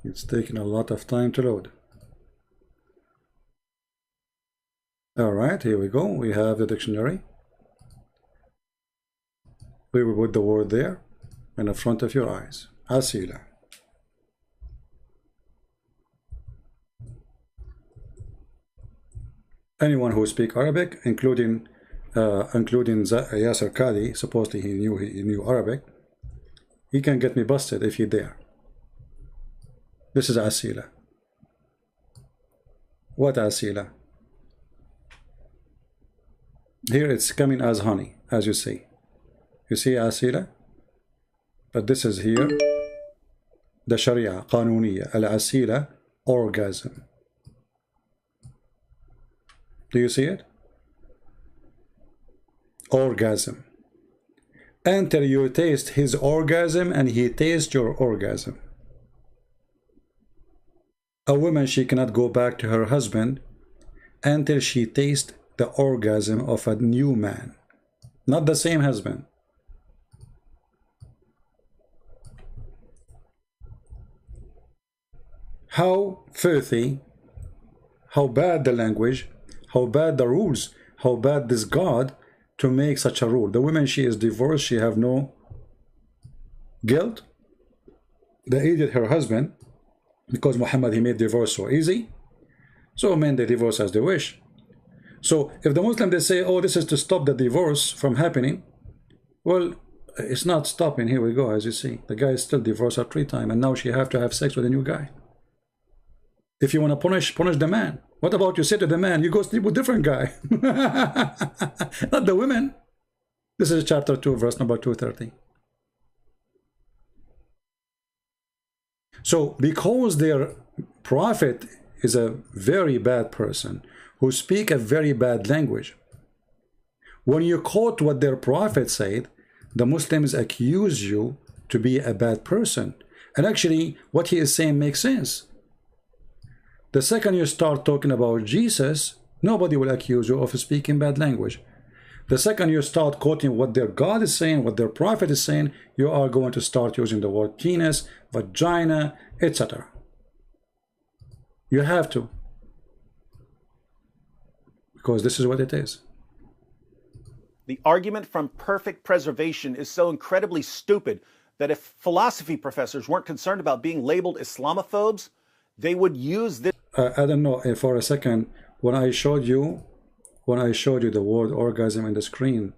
It's taking a lot of time to load. All right, here we go. We have the dictionary. We will put the word there in the front of your eyes. Asila. Anyone who speaks Arabic, including Yasir Qadhi, supposedly he knew Arabic, he can get me busted if he dare. This is Asila. What Asila? Here it's coming as honey, as you see. You see Asila? But this is here the Sharia, Qanuniya, Al-Asila, orgasm. Do you see it? Orgasm. Until you taste his orgasm and he tastes your orgasm. A woman, she cannot go back to her husband until she tastes the orgasm of a new man, not the same husband. How filthy, how bad the language, how bad the rules, how bad this God to make such a rule. The woman, she is divorced, she have no guilt. They idiot her husband because Muhammad, he made divorce so easy. So men, they divorce as they wish. So if the Muslim, they say, oh, this is to stop the divorce from happening, well, it's not stopping. Here we go, as you see. The guy is still divorced her 3 times, and now she have to have sex with a new guy. If you want to punish the man. What about you say to the man, you go sleep with a different guy? Not the women. This is chapter 2, verse number 230. So because their prophet is a very bad person who speak a very bad language, when you quote what their prophet said, the Muslims accuse you to be a bad person. And actually what he is saying makes sense. The second you start talking about Jesus, nobody will accuse you of speaking bad language. The second you start quoting what their God is saying, what their prophet is saying, you are going to start using the word penis, vagina, etc. You have to. Because this is what it is. The argument from perfect preservation is so incredibly stupid that if philosophy professors weren't concerned about being labeled Islamophobes, they would use this. I don't know, for a second, when I showed you the word orgasm in the screen,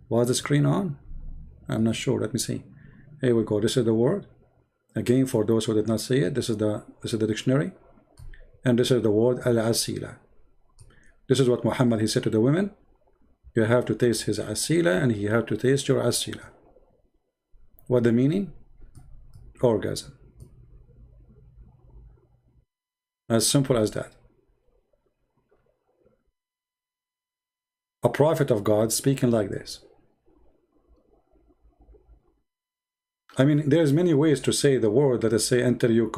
was the screen on? I'm not sure. Let me see. Here we go. This is the word. Again, for those who did not see it, this is the dictionary, and this is the word al-asila. This is what Muhammad, he said to the women. You have to taste his asila, and he have to taste your asila. What the meaning? Orgasm. As simple as that. A prophet of God speaking like this. I mean, there's many ways to say the word. Let us say until you,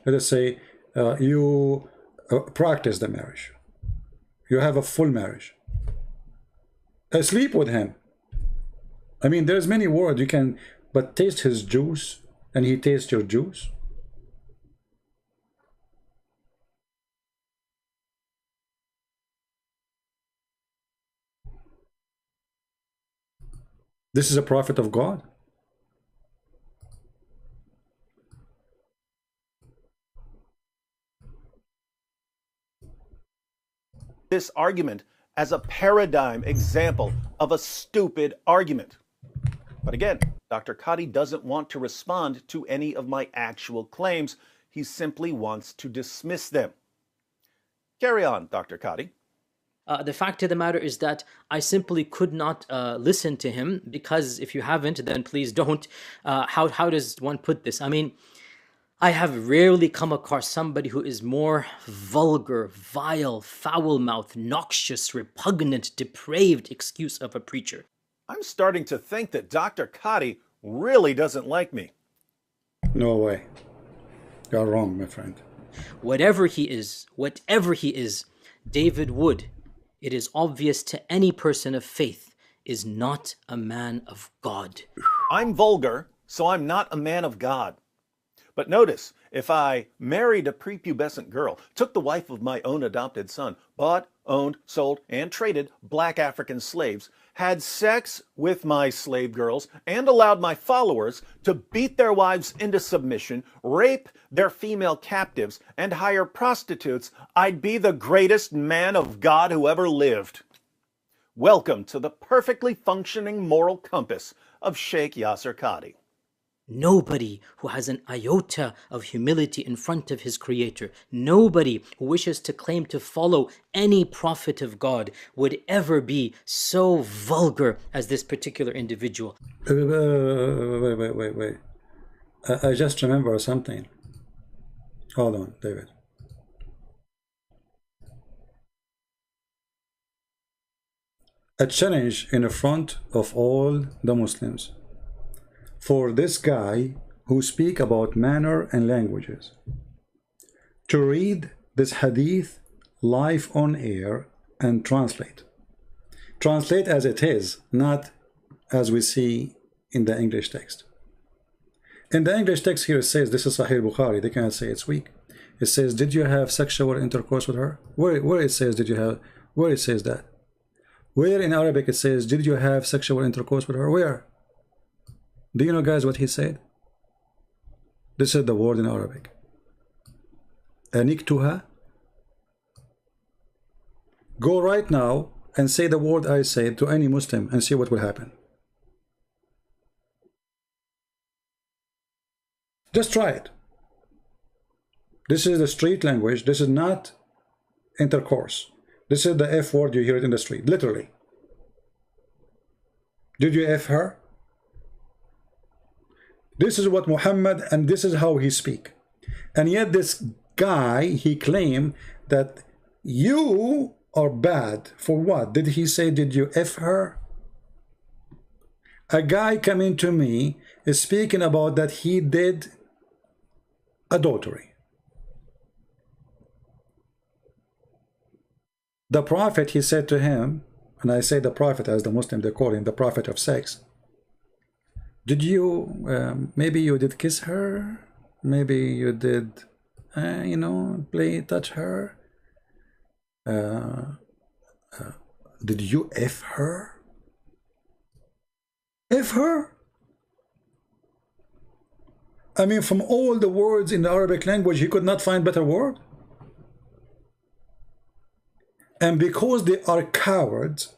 let us say you practice the marriage. You have a full marriage. Sleep with him. I mean, there's many words you can, but taste his juice and he tastes your juice. This is a prophet of God. This argument as a paradigm example of a stupid argument. But again, Dr. Qadhi doesn't want to respond to any of my actual claims. He simply wants to dismiss them. Carry on, Dr. Qadhi. The fact of the matter is that I simply could not listen to him, because if you haven't, then please don't. How does one put this? I mean, I have rarely come across somebody who is more vulgar, vile, foul-mouthed, noxious, repugnant, depraved excuse of a preacher. I'm starting to think that Dr. Qadhi really doesn't like me. No way. You're wrong, my friend. Whatever he is, David Wood, it is obvious to any person of faith, is not a man of God. I'm vulgar, so I'm not a man of God. But notice, if I married a prepubescent girl, took the wife of my own adopted son, bought, owned, sold, and traded black African slaves, had sex with my slave girls, and allowed my followers to beat their wives into submission, rape their female captives, and hire prostitutes, I'd be the greatest man of God who ever lived. Welcome to the perfectly functioning moral compass of Sheikh Yasir Qadhi. Nobody who has an iota of humility in front of his creator, nobody who wishes to claim to follow any prophet of God would ever be so vulgar as this particular individual. Wait. I just remember something. Hold on, David. A challenge in the front of all the Muslims for this guy who speak about manner and languages to read this hadith live on air and translate as it is, not as we see in the English text. In the English text here it says this is Sahih Bukhari. They cannot say it's weak. It says, did you have sexual intercourse with her? Where it says, did you have, where it says that? Where in Arabic it says, did you have sexual intercourse with her? Where? Do you know, guys, what he said? This is the word in Arabic. Aniktuha. Go right now and say the word I said to any Muslim and see what will happen. Just try it. This is the street language. This is not intercourse. This is the F word, you hear it in the street, literally. Did you F her? This is what Muhammad, and this is how he speak. And yet this guy, he claimed that you are bad. For what? Did he say, did you F her? A guy coming to me is speaking about that he did adultery. The prophet, he said to him, and I say the prophet as the Muslim, they call him the prophet of sex. Did you, maybe you did kiss her? Maybe you did, you know, touch her? Did you F her? F her? I mean, from all the words in the Arabic language, he could not find better word. And because they are cowards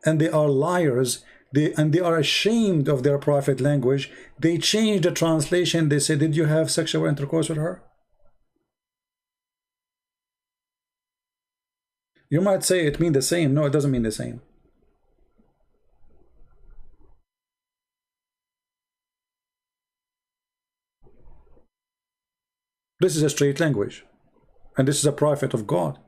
and they are liars, they are ashamed of their prophet language, they changed the translation. They say, did you have sexual intercourse with her? You might say it means the same. No, it doesn't mean the same. This is a straight language. And this is a prophet of God.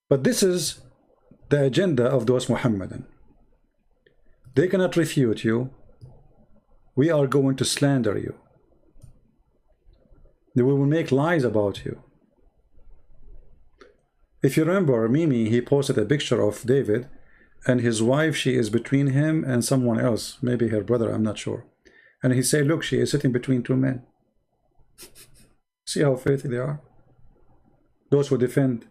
But this is the agenda of those Muhammadan. They cannot refute you. We are going to slander you. We will make lies about you. If you remember, Mimi, he posted a picture of David and his wife, she is between him and someone else, maybe her brother, I'm not sure. And he said, look, she is sitting between two men. See how filthy they are? those who defend,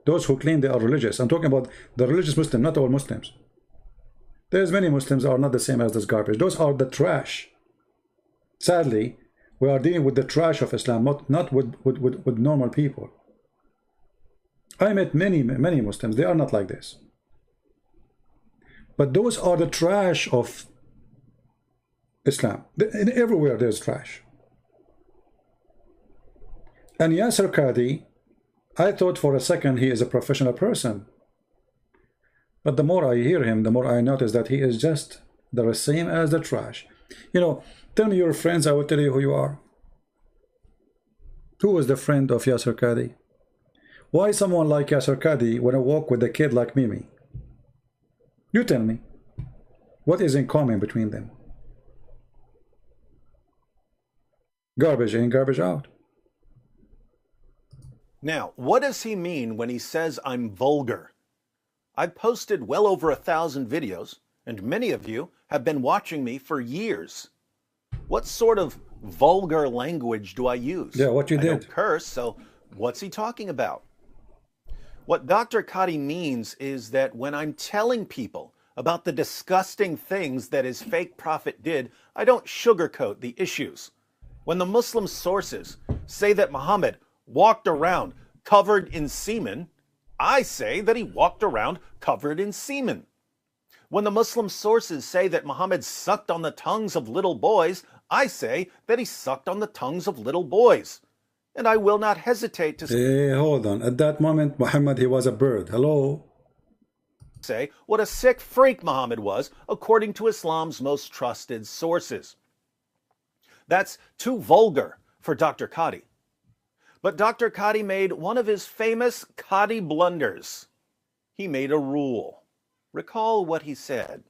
those who claim they are religious. I'm talking about the religious Muslim, not all Muslims. There's many Muslims are not the same as this garbage. Those are the trash. Sadly, we are dealing with the trash of Islam, not with normal people. I met many Muslims. They are not like this. But those are the trash of Islam. Everywhere there's trash. And Yasir Qadhi, I thought for a second he is a professional person. But the more I hear him, the more I notice that he is just the same as the trash. You know, tell me your friends, I will tell you who you are. Who is the friend of Yasir Qadhi? Why someone like Yasir Qadhi want to walk with a kid like Mimi? You tell me. What is in common between them? Garbage in, garbage out. Now, what does he mean when he says I'm vulgar? I've posted well over 1,000 videos, and many of you have been watching me for years. What sort of vulgar language do I use? Yeah, what you I did. don't curse, so what's he talking about? What Dr. Qadhi means is that when I'm telling people about the disgusting things that his fake prophet did, I don't sugarcoat the issues. When the Muslim sources say that Muhammad walked around covered in semen, I say that he walked around covered in semen. When the Muslim sources say that Muhammad sucked on the tongues of little boys, I say that he sucked on the tongues of little boys. And I will not hesitate to Hey, hold on. At that moment, Muhammad, he was a bird. Hello? say what a sick freak Muhammad was, according to Islam's most trusted sources. That's too vulgar for Dr. Qadhi. But Dr. Qadhi made one of his famous Qadhi blunders. He made a rule. Recall what he said.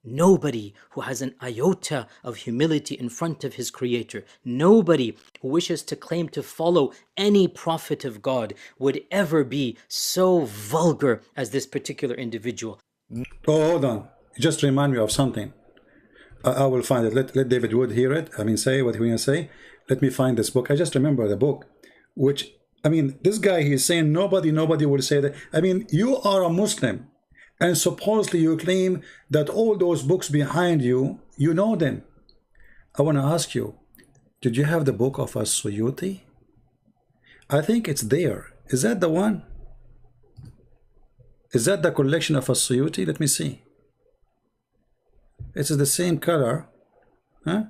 Nobody who has an iota of humility in front of his Creator, nobody who wishes to claim to follow any prophet of God would ever be so vulgar as this particular individual. Oh, hold on. Just remind me of something. I will find it. Let David Wood hear it. I mean, say what he going to say. Let me find this book. I just remember the book, which, I mean, this guy, he's saying nobody will say that. I mean, you are a Muslim, and supposedly you claim that all those books behind you, you know them. I want to ask you, did you have the book of As-Suyuti? I think it's there. Is that the one? Is that the collection of As-Suyuti? Let me see. It's the same color. Huh?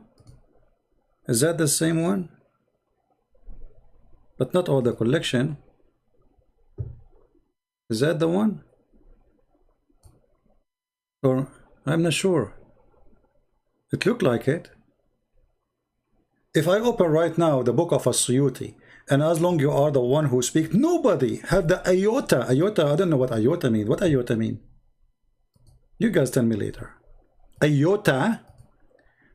Is that the same one? But not all the collection. Is that the one? Or I'm not sure. It looked like it. If I open right now the book of As-Suyuti, and as long you are the one who speaks, nobody have the iota. Iota, I don't know what iota mean. What iota mean? You guys tell me later. Iota?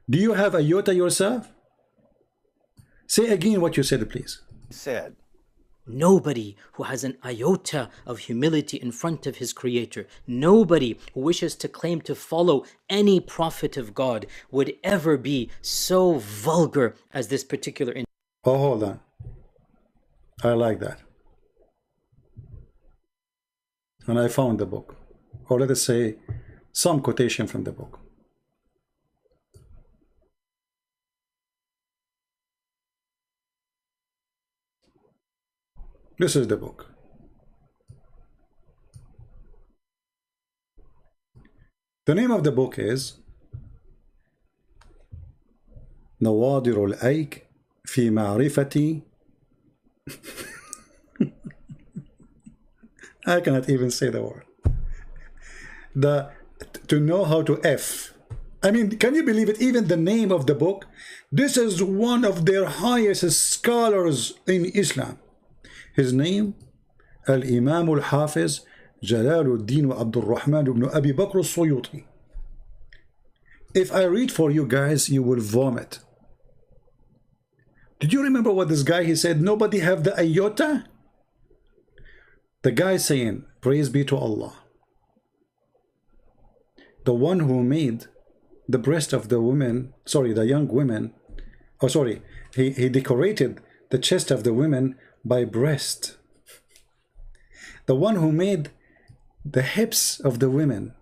Do you have iota yourself? Say again what you said, please. He said, Nobody who has an iota of humility in front of his Creator, nobody who wishes to claim to follow any prophet of God would ever be so vulgar as this particular individual. Oh, hold on. I like that. And I found the book. Or let us say, some quotation from the book. This is the book. The name of the book is نوادر الأيك في معرفة I cannot even say the word. To know how to F. I mean, can you believe it? Even the name of the book. This is one of their highest scholars in Islam. His name, Al-Imam Al-Hafiz Jalaluddin Abdul Rahman ibn Abi Bakr Al-Suyuti. If I read for you guys, you will vomit. Did you remember what this guy, he said, nobody have the iota? The guy saying, praise be to Allah, the one who made the breast of the women, sorry, the young women, oh sorry, he decorated the chest of the women by breast. the one who made the hips of the women,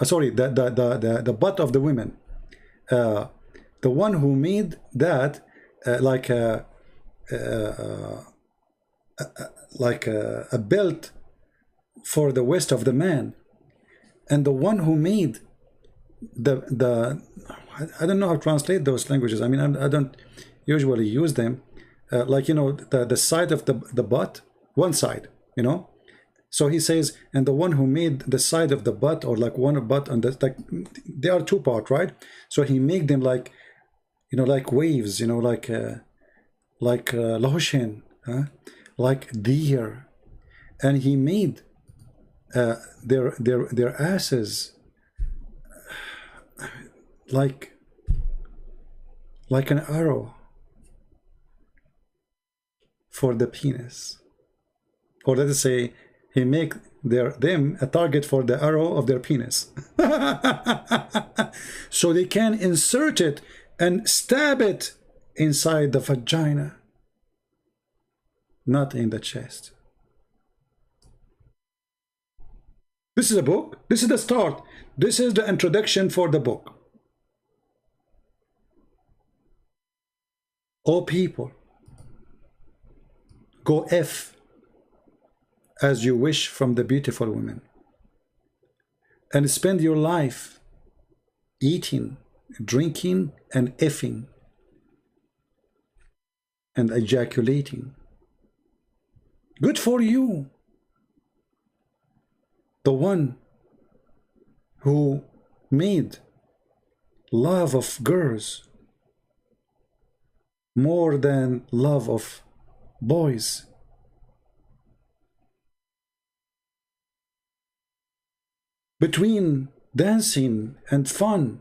sorry, the butt of the women, the one who made that like a belt for the waist of the man, and the one who made the I don't know how to translate those languages. I mean, I don't usually use them. Like, you know, the side of the butt, one side, you know. So he says, and the one who made the side of the butt, or like one butt on the, like, they are two part, right? So he made them like, you know, like waves, you know, like lahoshin, like deer, and he made their asses like an arrow for the penis, or let us say he make them a target for the arrow of their penis. So they can insert it and stab it inside the vagina, not in the chest. This is a book. This is the start. This is the introduction for the book. Oh people, go F as you wish from the beautiful women, and spend your life eating, drinking, and effing, and ejaculating. Good for you. The one who made love of girls more than love of boys. Between dancing and fun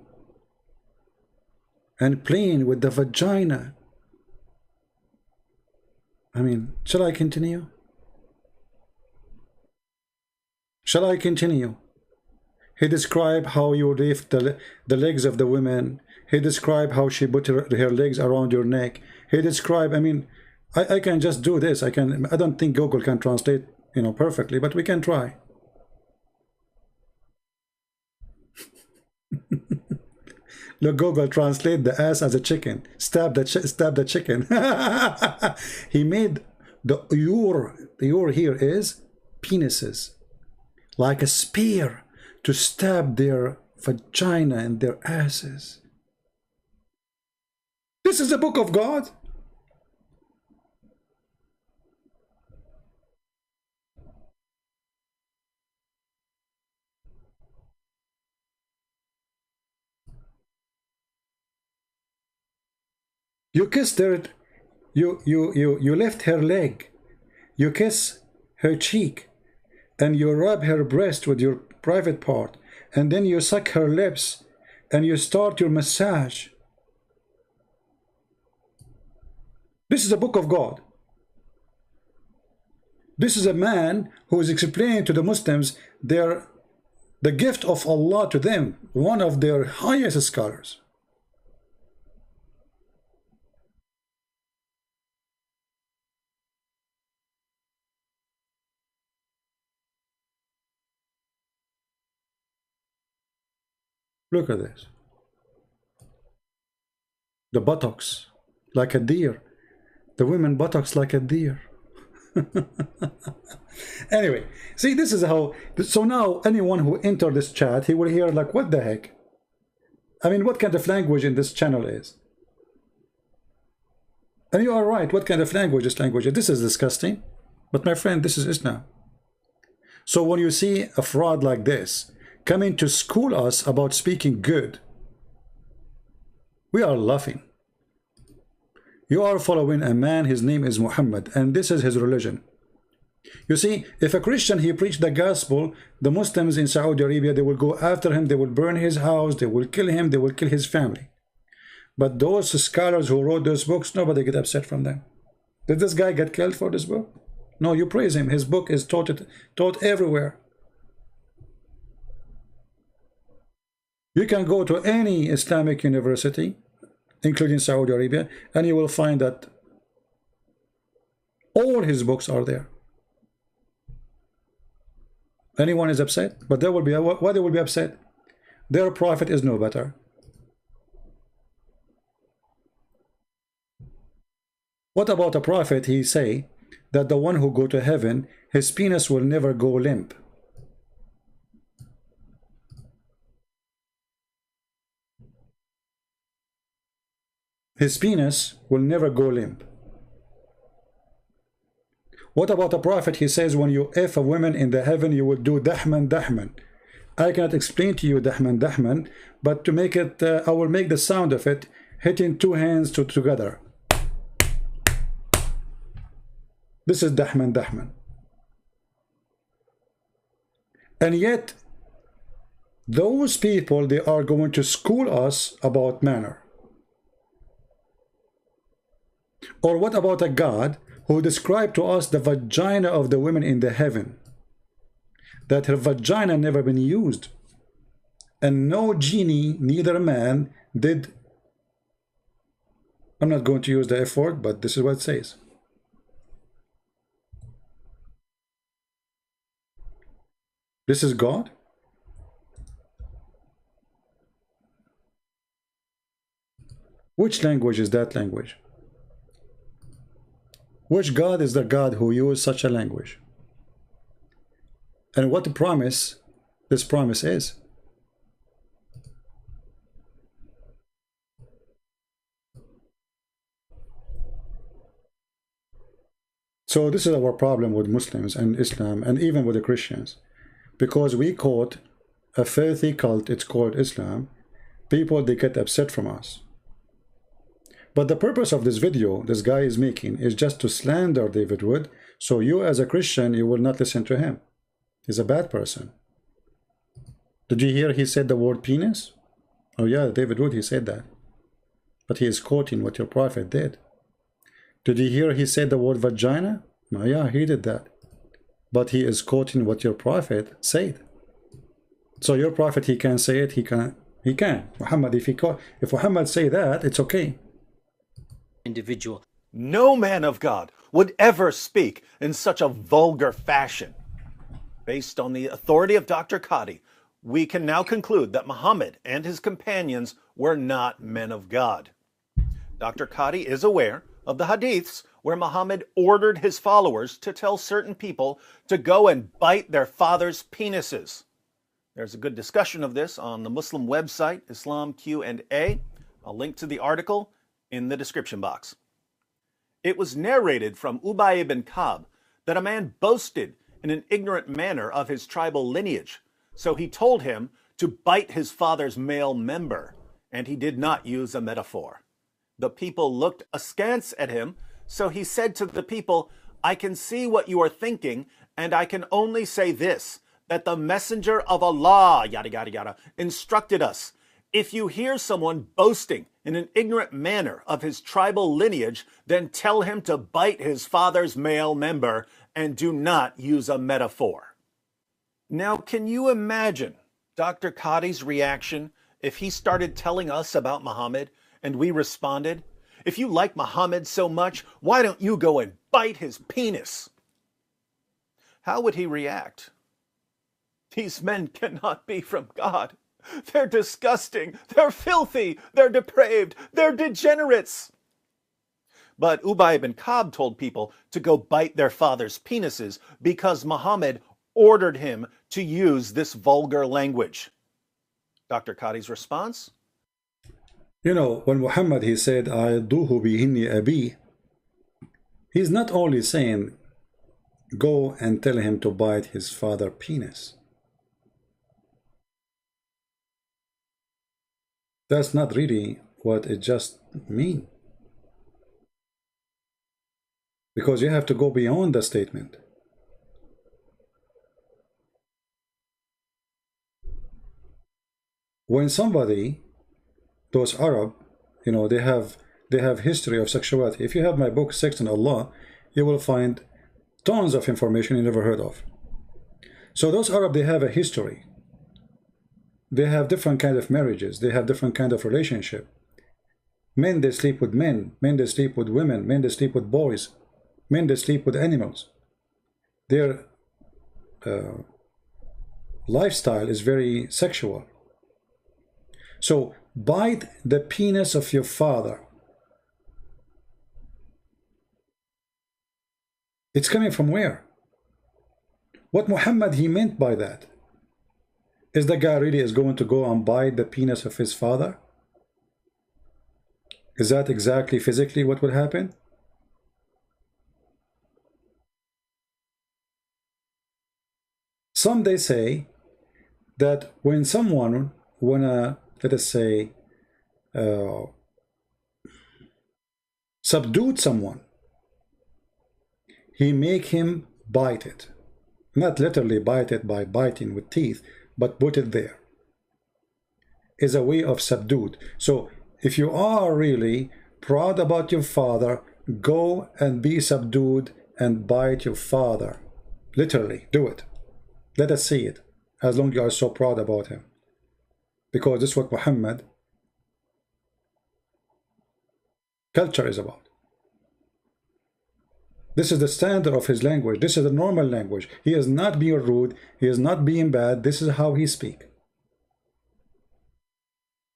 and playing with the vagina. I mean, shall I continue? Shall I continue? He described how you lift the legs of the women. He described how she put her legs around your neck. He described, I mean, I can just do this. I don't think Google can translate, you know, perfectly, but we can try. Look, Google translate the ass as a chicken. Stab the chicken. He made the ur here is penises, like a spear to stab their vagina and their asses. This is the book of God. You kiss her, you lift her leg, you kiss her cheek, and you rub her breast with your private part, and then you suck her lips, and you start your massage. This is the book of God. This is a man who is explaining to the Muslims the gift of Allah to them, one of their highest scholars. Look at this. The buttocks, like a deer. The women buttocks like a deer. Anyway, see, this is how, so now anyone who entered this chat, he will hear like, what the heck? I mean, what kind of language in this channel is? And you are right, what kind of language is language? This is disgusting. But my friend, this is Islam. So when you see a fraud like this coming to school us about speaking good, we are laughing. You are following a man, his name is Muhammad, and this is his religion. You see, if a Christian, he preached the gospel, the Muslims in Saudi Arabia, they will go after him, they will burn his house, they will kill him, they will kill his family. But those scholars who wrote those books, nobody get upset from them. Did this guy get killed for this book? No, you praise him. His book is taught everywhere. You can go to any Islamic university, including Saudi Arabia, and you will find that all his books are there. Anyone is upset? But they will be, why they will be upset? Their prophet is no better. What about a prophet? He say that the one who go to heaven, his penis will never go limp. His penis will never go limp. What about a prophet? He says when you F a woman in the heaven, you will do dahman dahman. I cannot explain to you dahman dahman, but to make it, I will make the sound of it, hitting two hands together. This is dahman dahman. And yet, those people, they are going to school us about manner. Or what about a God who described to us the vagina of the women in the heaven? That her vagina never been used. And no genie, neither man, did. I'm not going to use the F word, but this is what it says. This is God. Which language is that language? Which God is the God who used such a language? And what the promise, this promise is? So this is our problem with Muslims and Islam and even with the Christians. Because we quote a filthy cult, it's called Islam, people, they get upset from us. But the purpose of this video this guy is making is just to slander David Wood, so you as a Christian, you will not listen to him. He's a bad person. Did you hear he said the word penis? Oh yeah, David Wood, he said that. But he is quoting what your prophet did. Did you hear he said the word vagina? Oh yeah, he did that. But he is quoting what your prophet said. So your prophet, he can say it, he can. Muhammad, if Muhammad say that, it's okay. Individual. No man of God would ever speak in such a vulgar fashion. Based on the authority of Dr. Qadhi, we can now conclude that Muhammad and his companions were not men of God. Dr. Qadhi is aware of the hadiths where Muhammad ordered his followers to tell certain people to go and bite their fathers' penises. There's a good discussion of this on the Muslim website, Islam Q&A. I'll link to the article in the description box. It was narrated from Ubay ibn Ka'b that a man boasted in an ignorant manner of his tribal lineage, so he told him to bite his father's male member, and he did not use a metaphor. The people looked askance at him, so he said to the people, I can see what you are thinking, and I can only say this, that the messenger of Allah, yada yada yada, instructed us, if you hear someone boasting in an ignorant manner of his tribal lineage, then tell him to bite his father's male member and do not use a metaphor. Now, can you imagine Dr. Qadhi's reaction if he started telling us about Muhammad and we responded, if you like Muhammad so much, why don't you go and bite his penis? How would he react? These men cannot be from God. They're disgusting, they're filthy, they're depraved, they're degenerates. But Ubay ibn Ka'b told people to go bite their fathers' penises because Muhammad ordered him to use this vulgar language. Dr. Qadhi's response? You know, when Muhammad, he said, A'idduhu bihinni abi, he's not only saying, go and tell him to bite his father's penis. That's not really what it just means. Because you have to go beyond the statement. When somebody, those Arab, you know, they have history of sexuality. If you have my book, Sex and Allah, you will find tons of information you never heard of. So those Arab, they have a history. They have different kind of marriages. They have different kind of relationship. Men, they sleep with men. Men, they sleep with women. Men, they sleep with boys. Men, they sleep with animals. Their lifestyle is very sexual. So bite the penis of your father. It's coming from where? What Muhammad he meant by that? Is the guy really is going to go and bite the penis of his father? Is that exactly physically what would happen? Some they say that when someone wanna, let us say, subdued someone, he make him bite it. Not literally bite it by biting with teeth, but put it there. Is a way of subdued. So if you are really proud about your father, go and be subdued and bite your father. Literally, do it. Let us see it, as long as you are so proud about him. Because this is what Muhammad culture is about. This is the standard of his language. This is the normal language. He is not being rude. He is not being bad. This is how he speaks.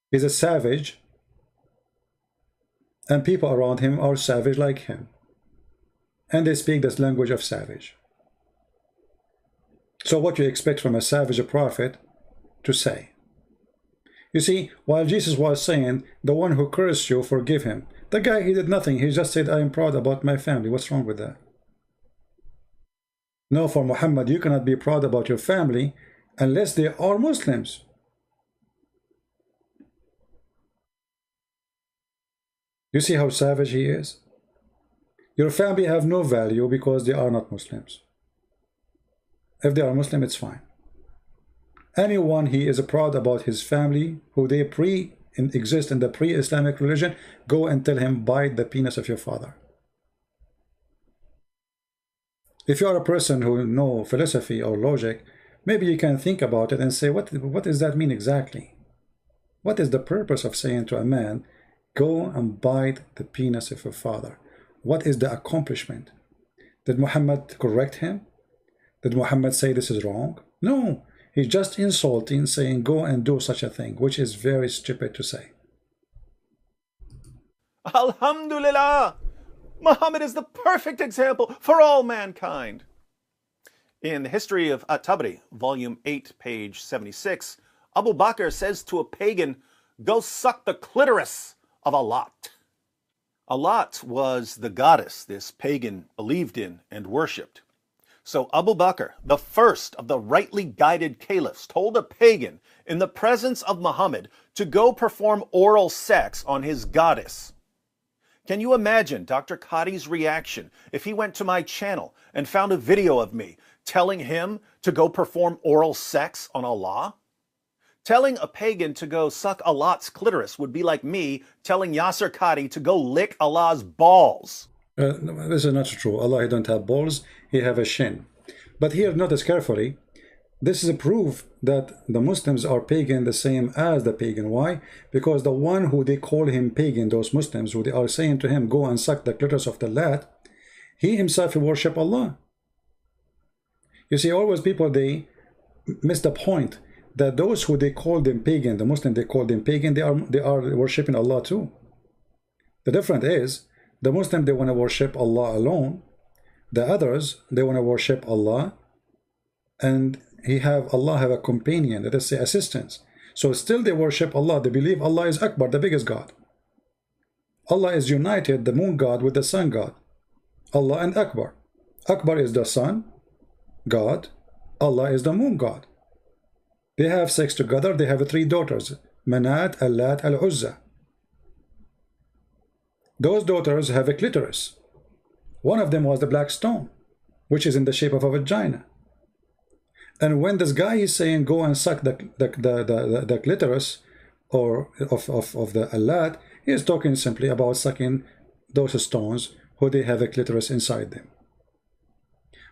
He's a savage, and people around him are savage like him, and they speak this language of savage. So what you expect from a savage prophet to say? You see, while Jesus was saying, the one who cursed you, forgive him. The guy, he did nothing. He just said, I am proud about my family. What's wrong with that? No, for Muhammad, you cannot be proud about your family unless they are Muslims. You see how savage he is? Your family have no value because they are not Muslims. If they are Muslim, it's fine. Anyone he is proud about his family, who they exist in the pre-Islamic religion, go and tell him, bite the penis of your father. If you are a person who know philosophy or logic, maybe you can think about it and say, what does that mean exactly? What is the purpose of saying to a man, go and bite the penis of your father? What is the accomplishment? Did Muhammad correct him? Did Muhammad say this is wrong? No. He's just insulting, saying go and do such a thing, which is very stupid to say. Alhamdulillah! Muhammad is the perfect example for all mankind. In the History of At-Tabari, volume 8, page 76, Abu Bakr says to a pagan, go suck the clitoris of Allat. Allat was the goddess this pagan believed in and worshipped. So Abu Bakr, the first of the rightly guided caliphs, told a pagan in the presence of Muhammad to go perform oral sex on his goddess. Can you imagine Dr. Qadhi's reaction if he went to my channel and found a video of me telling him to go perform oral sex on Allah? Telling a pagan to go suck Allah's clitoris would be like me telling Yasir Qadhi to go lick Allah's balls. This is not true. Allah, he don't have balls, he have a shin. But here, notice carefully, this is a proof that the Muslims are pagan the same as the pagan. Why? Because the one who they call him pagan, those Muslims who they are saying to him, go and suck the clitoris of the Lat, he himself worship Allah. You see, always people, they miss the point that those who they call them pagan, the Muslim they call them pagan, they are worshipping Allah too. The difference is, the Muslim, they want to worship Allah alone. The others, they want to worship Allah, and Allah have a companion, let us say assistants. So still they worship Allah. They believe Allah is Akbar, the biggest God. Allah is united, the moon God with the sun God. Allah and Akbar. Akbar is the sun God. Allah is the moon God. They have sex together. They have 3 daughters, Manat, Allat, Al-Uzza. Those daughters have a clitoris. One of them was the black stone, which is in the shape of a vagina. And when this guy is saying go and suck the clitoris or of the Allat, he is talking simply about sucking those stones who they have a clitoris inside them.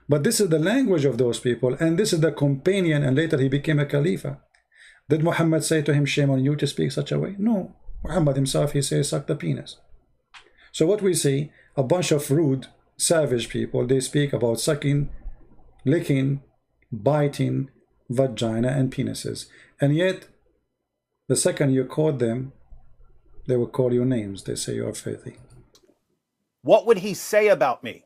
But this is the language of those people, and this is the companion, and later he became a Khalifa. Did Muhammad say to him, shame on you to speak such a way? No. Muhammad himself, he says, suck the penis. So what we see, a bunch of rude, savage people, they speak about sucking, licking, biting, vagina and penises. And yet, the second you caught them, they will call you names. They say you are filthy. What would he say about me?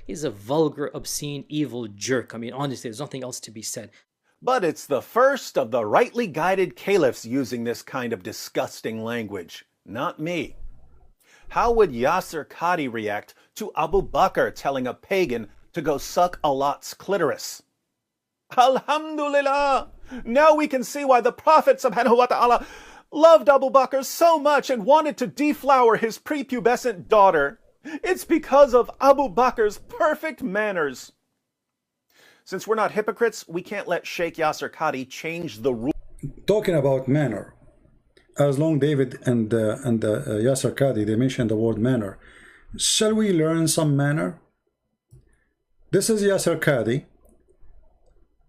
He's a vulgar, obscene, evil jerk. I mean, honestly, there's nothing else to be said. But it's the first of the rightly guided caliphs using this kind of disgusting language, not me. How would Yasir Qadhi react to Abu Bakr telling a pagan to go suck a lot's clitoris? Alhamdulillah! Now we can see why the Prophet subhanahu wa ta'ala loved Abu Bakr so much and wanted to deflower his prepubescent daughter. It's because of Abu Bakr's perfect manners. Since we're not hypocrites, we can't let Sheikh Yasir Qadhi change the rule. Talking about manner, as long David and Yasir Qadhi, they mentioned the word manner. Shall we learn some manner? This is Yasir Qadhi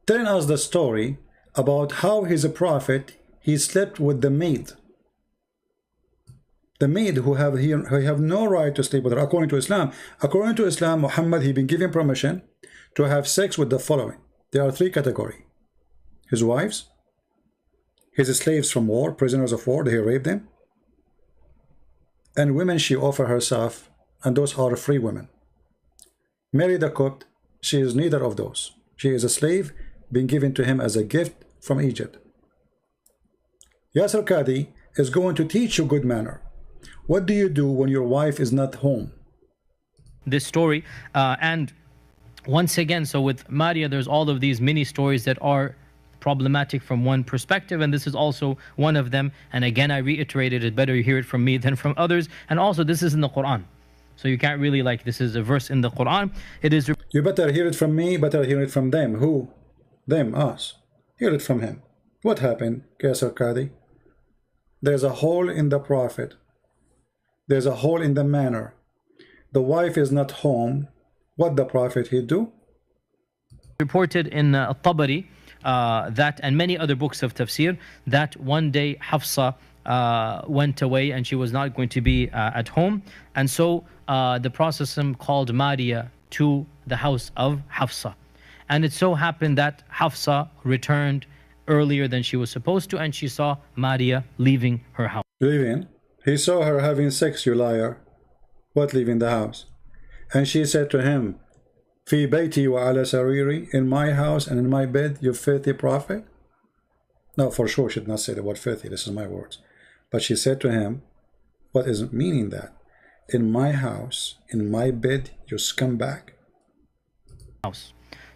telling us the story about how he's a prophet. He slept with the maid. The maid who have no right to sleep with her, according to Islam. According to Islam, Muhammad, he been given permission to have sex with the following. There are three categories: his wives, his slaves from war, prisoners of war, he raped them, and women she offered herself, and those are free women. Mary the Copt, she is neither of those. She is a slave being given to him as a gift from Egypt. Yasir Qadhi is going to teach you good manner. What do you do when your wife is not home? This story, and once again, so with Maria, there's all of these mini stories that are problematic from one perspective, and this is also one of them. And again, I reiterated, it better you hear it from me than from others. And also, this is in the Quran, so you can't really, like, this is a verse in the Quran. It is. You better hear it from me, better hear it from them. Who? Them, us. Hear it from him. What happened, Yasir Qadhi? There's a hole in the prophet. There's a hole in the manner. The wife is not home. What the prophet he do? Reported in Tabari that, and many other books of tafsir, that one day Hafsa went away and she was not going to be at home, and so the Prophet called Maria to the house of Hafsa, and it so happened that Hafsa returned earlier than she was supposed to, and she saw Maria leaving her house. Leaving? He saw her having sex, you liar. What, leaving the house? And she said to him, Fi bayti wa ala sariri, in my house and in my bed, you filthy prophet? No, for sure she did not say the word filthy, this is my words. But she said to him, what is meaning that? In my house, in my bed, you scumbag?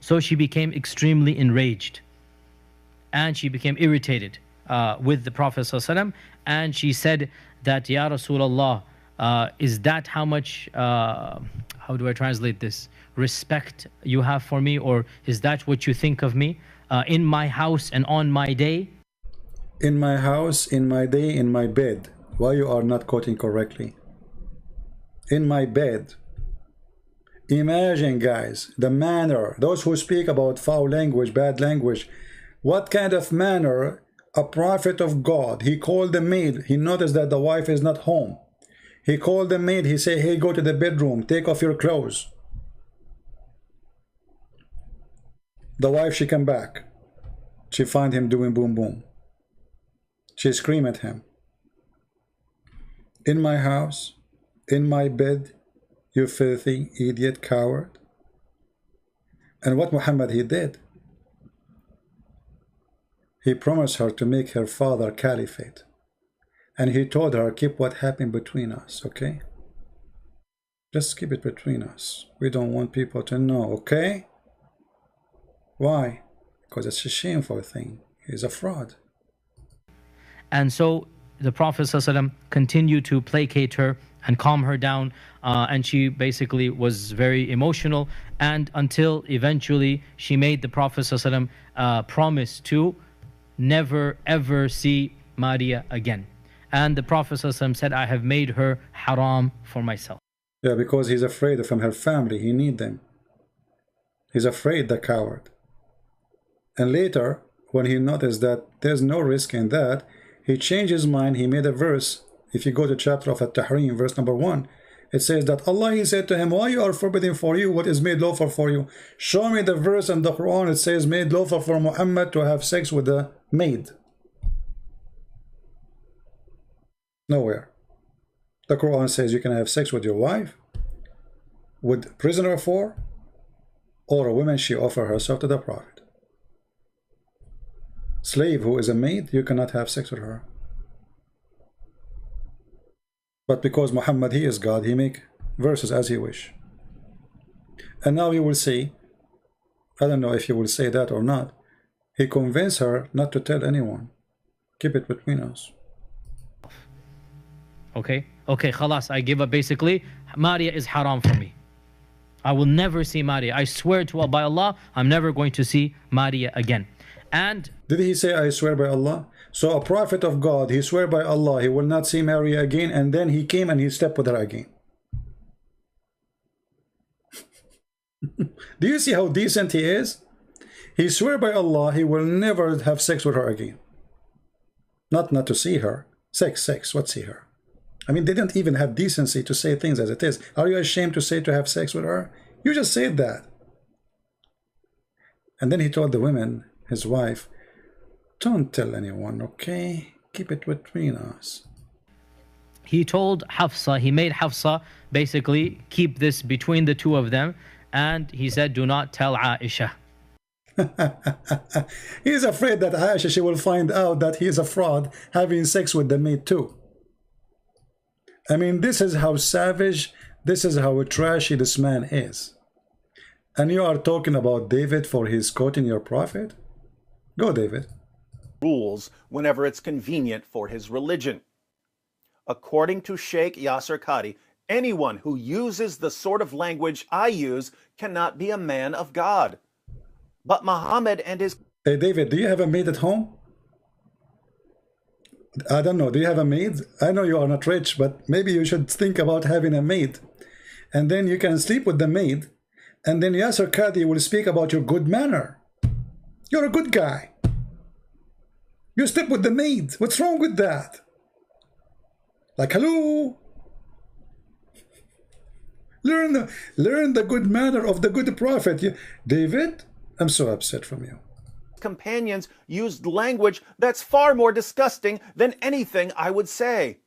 So she became extremely enraged, and she became irritated with the Prophet ﷺ, and she said that, Ya Rasulullah, is that how much, how do I translate this, respect you have for me, or is that what you think of me, in my house and on my day? In my house, in my day, in my bed. Why you are not quoting correctly? In my bed. Imagine, guys, the manner, those who speak about foul language, bad language, what kind of manner a prophet of God, he called the maid, he noticed that the wife is not home. He called the maid, he said, hey, go to the bedroom, take off your clothes. The wife, she come back. She find him doing boom boom. She scream at him. In my house, in my bed, you filthy idiot coward. And what Muhammad he did? He promised her to make her father caliphate. And he told her, keep what happened between us, okay? Just keep it between us. We don't want people to know, okay? Why? Because it's a shameful thing. He's a fraud. And so the Prophet ﷺ continued to placate her and calm her down, and she basically was very emotional, and until eventually she made the Prophet ﷺ promise to never ever see Maria again. And the Prophet ﷺ said, I have made her haram for myself. Yeah, because he's afraid from her family. He need them. He's afraid, the coward. And later, when he noticed that there's no risk in that, he changed his mind. He made a verse. If you go to chapter of At-Tahrim, verse number 1, It says that Allah, he said to him, why you are forbidding for you what is made lawful for you? Show me the verse in the Quran. It says made lawful for Muhammad to have sex with a maid. Nowhere. The Quran says you can have sex with your wife, with prisoner of war, or a woman she offer herself to the Prophet. Slave who is a maid, you cannot have sex with her. But because Muhammad, he is God, he make verses as he wish. And now you will see, I don't know if you will say that or not, he convinced her not to tell anyone. Keep it between us. Okay, khalas, I give up. Basically, Maria is haram for me. I will never see Maria. I swear to Allah, by Allah, I'm never going to see Maria again. And did he say, I swear by Allah? So a prophet of God, he swear by Allah, he will not see Maria again, and then he came and he slept with her again. Do you see how decent he is? He swear by Allah, he will never have sex with her again. Not to see her. Sex, what see her? I mean, they didn't even have decency to say things as it is. Are you ashamed to say to have sex with her? You just said that. And then he told the women, his wife, don't tell anyone, okay? Keep it between us. he told Hafsa, he made Hafsa basically keep this between the two of them. And he said, do not tell Aisha. He's afraid that Aisha, she will find out that he is a fraud having sex with the maid too. I mean, this is how savage, this is how trashy this man is. And you are talking about David for his quoting your prophet? Go, David. Rules whenever it's convenient for his religion. According to Sheikh Yasir Qadhi, anyone who uses the sort of language I use cannot be a man of God. But Muhammad and his... Hey, David, do you have a maid at home? I don't know. Do you have a maid? I know you are not rich, but maybe you should think about having a maid. And then you can sleep with the maid. And then Yasir Qadhi will speak about your good manner. You're a good guy. You sleep with the maid. What's wrong with that? Like, hello? Learn the good manner of the good prophet. David, I'm so upset from you. companions used language that's far more disgusting than anything I would say.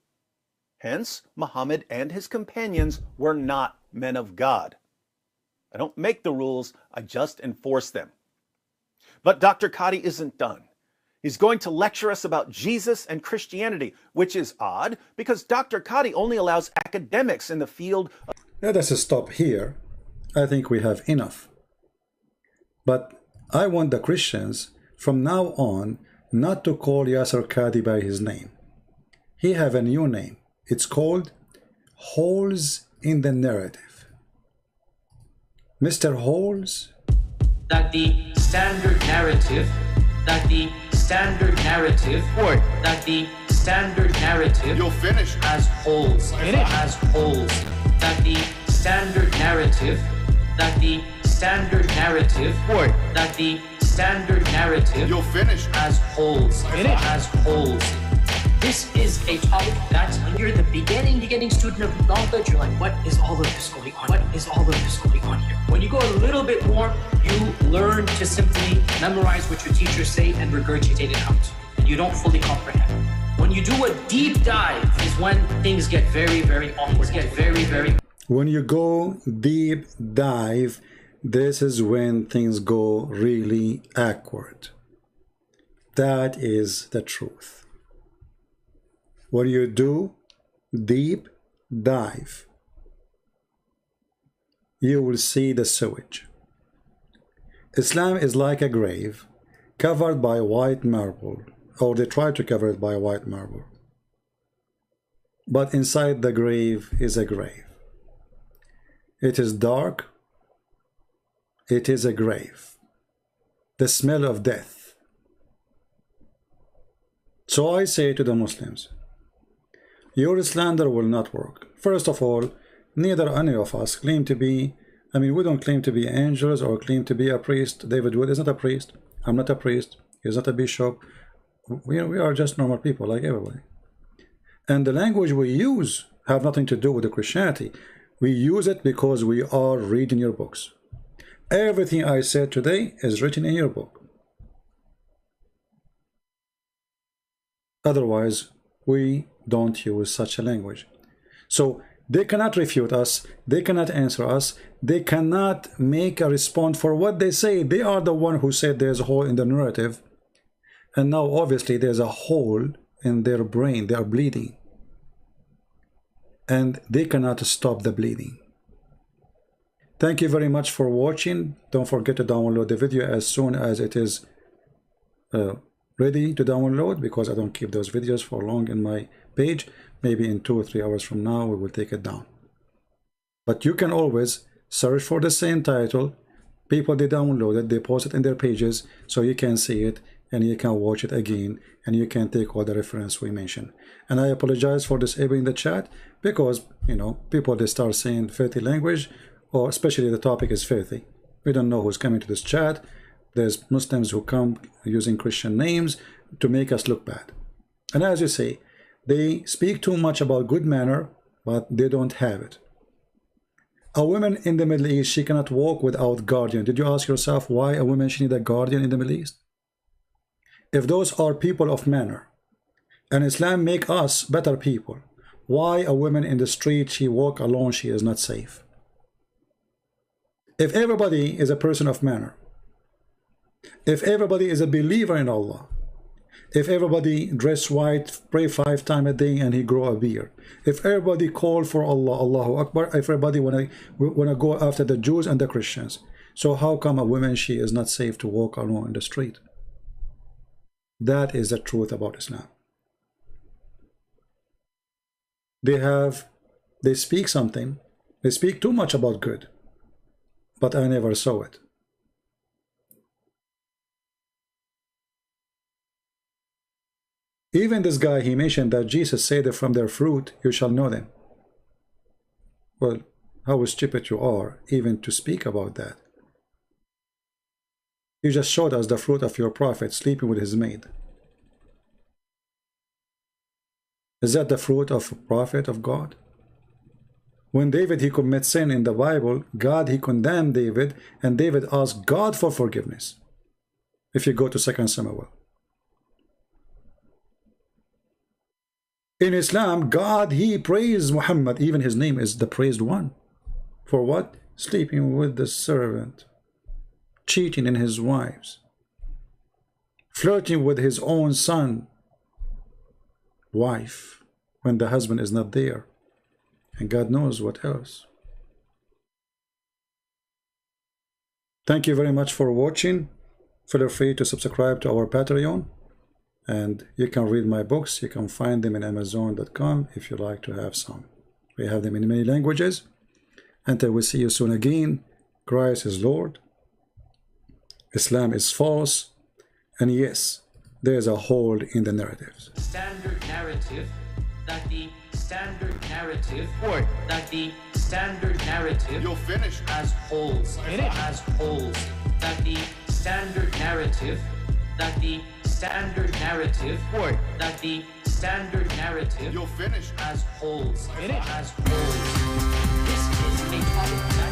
Hence, Muhammad and his companions were not men of God. I don't make the rules, I just enforce them. But Dr. Qadhi isn't done. He's going to lecture us about Jesus and Christianity, which is odd because Dr. Qadhi only allows academics in the field of... Let us stop here. I think we have enough. But I want the Christians from now on not to call Yasir Qadhi by his name. He have a new name. It's called Holes in the Narrative. Mr. Holes? That the standard narrative, or that the standard narrative You'll finish. has holes, has holes. That the standard narrative, or that the standard narrative You'll finish. has holes, has holes. This is a topic that when you're the beginning student of knowledge, you're like, what is all of this going on? What is all of this going on here? When you go a little bit more, you learn to simply memorize what your teachers say and regurgitate it out. And you don't fully comprehend. When you do a deep dive is when things get very, very awkward. When you go deep dive, this is when things go really awkward. That is the truth. When you do deep dive, you will see the sewage. Islam is like a grave covered by white marble, or they try to cover it by white marble. But inside the grave is a grave. It is dark. It is a grave. The smell of death. So I say to the Muslims, your slander will not work. First of all, neither any of us claim to be, we don't claim to be angels or claim to be a priest. David Wood is not a priest. I'm not a priest. He's not a bishop. We are just normal people like everybody. And the language we use have nothing to do with the Christianity. We use it because we are reading your books. Everything I said today is written in your book. Otherwise, we don't use such a language. So they cannot refute us, they cannot answer us, they cannot make a response for what they say. They are the one who said there's a hole in the narrative, and now obviously there's a hole in their brain. They are bleeding, and they cannot stop the bleeding. Thank you very much for watching. Don't forget to download the video as soon as it is ready to download, because I don't keep those videos for long in my page. Maybe in 2 or 3 hours from now we will take it down. But you can always search for the same title. People, they download it, they post it in their pages, so you can see it and you can watch it again, and you can take all the reference we mentioned. And I apologize for disabling the chat, because you know, people, they start saying filthy language, or especially the topic is filthy. We don't know who's coming to this chat. There's Muslims who come using Christian names to make us look bad. And as you say, they speak too much about good manner, but they don't have it. A woman in the Middle East, she cannot walk without guardian. Did you ask yourself why a woman should need a guardian in the Middle East? If those are people of manner, and Islam make us better people, why a woman in the street, she walk alone, she is not safe? If everybody is a person of manner, if everybody is a believer in Allah, if everybody dress white, pray 5 times a day, and he grow a beard, if everybody call for Allah, Allahu Akbar, if everybody wanna go after the Jews and the Christians, so how come a woman, she is not safe to walk alone in the street? That is the truth about Islam. They speak something, they speak too much about good, but I never saw it. Even this guy, he mentioned that Jesus said that from their fruit you shall know them. Well, how stupid you are even to speak about that. You just showed us the fruit of your prophet sleeping with his maid. Is that the fruit of a prophet of God? When David, he commits sin in the Bible, God, he condemned David, and David asked God for forgiveness. If you go to 2 Samuel. In Islam, God, he praised Muhammad, even his name is the praised one. For what? Sleeping with the servant, cheating in his wives, flirting with his own son, wife, when the husband is not there, and God knows what else. Thank you very much for watching. Feel free to subscribe to our Patreon, and you can read my books. You can find them in Amazon.com if you like to have some. We have them in many languages. Until we see you soon again, Christ is Lord, Islam is false, and yes, there is a hole in the narratives. Standard narrative that the standard narrative that the standard narrative You'll finish. has holes in it, has holes, that the standard narrative that the standard narrative that the standard narrative You'll finish. has holes in it, has holes. This is a topic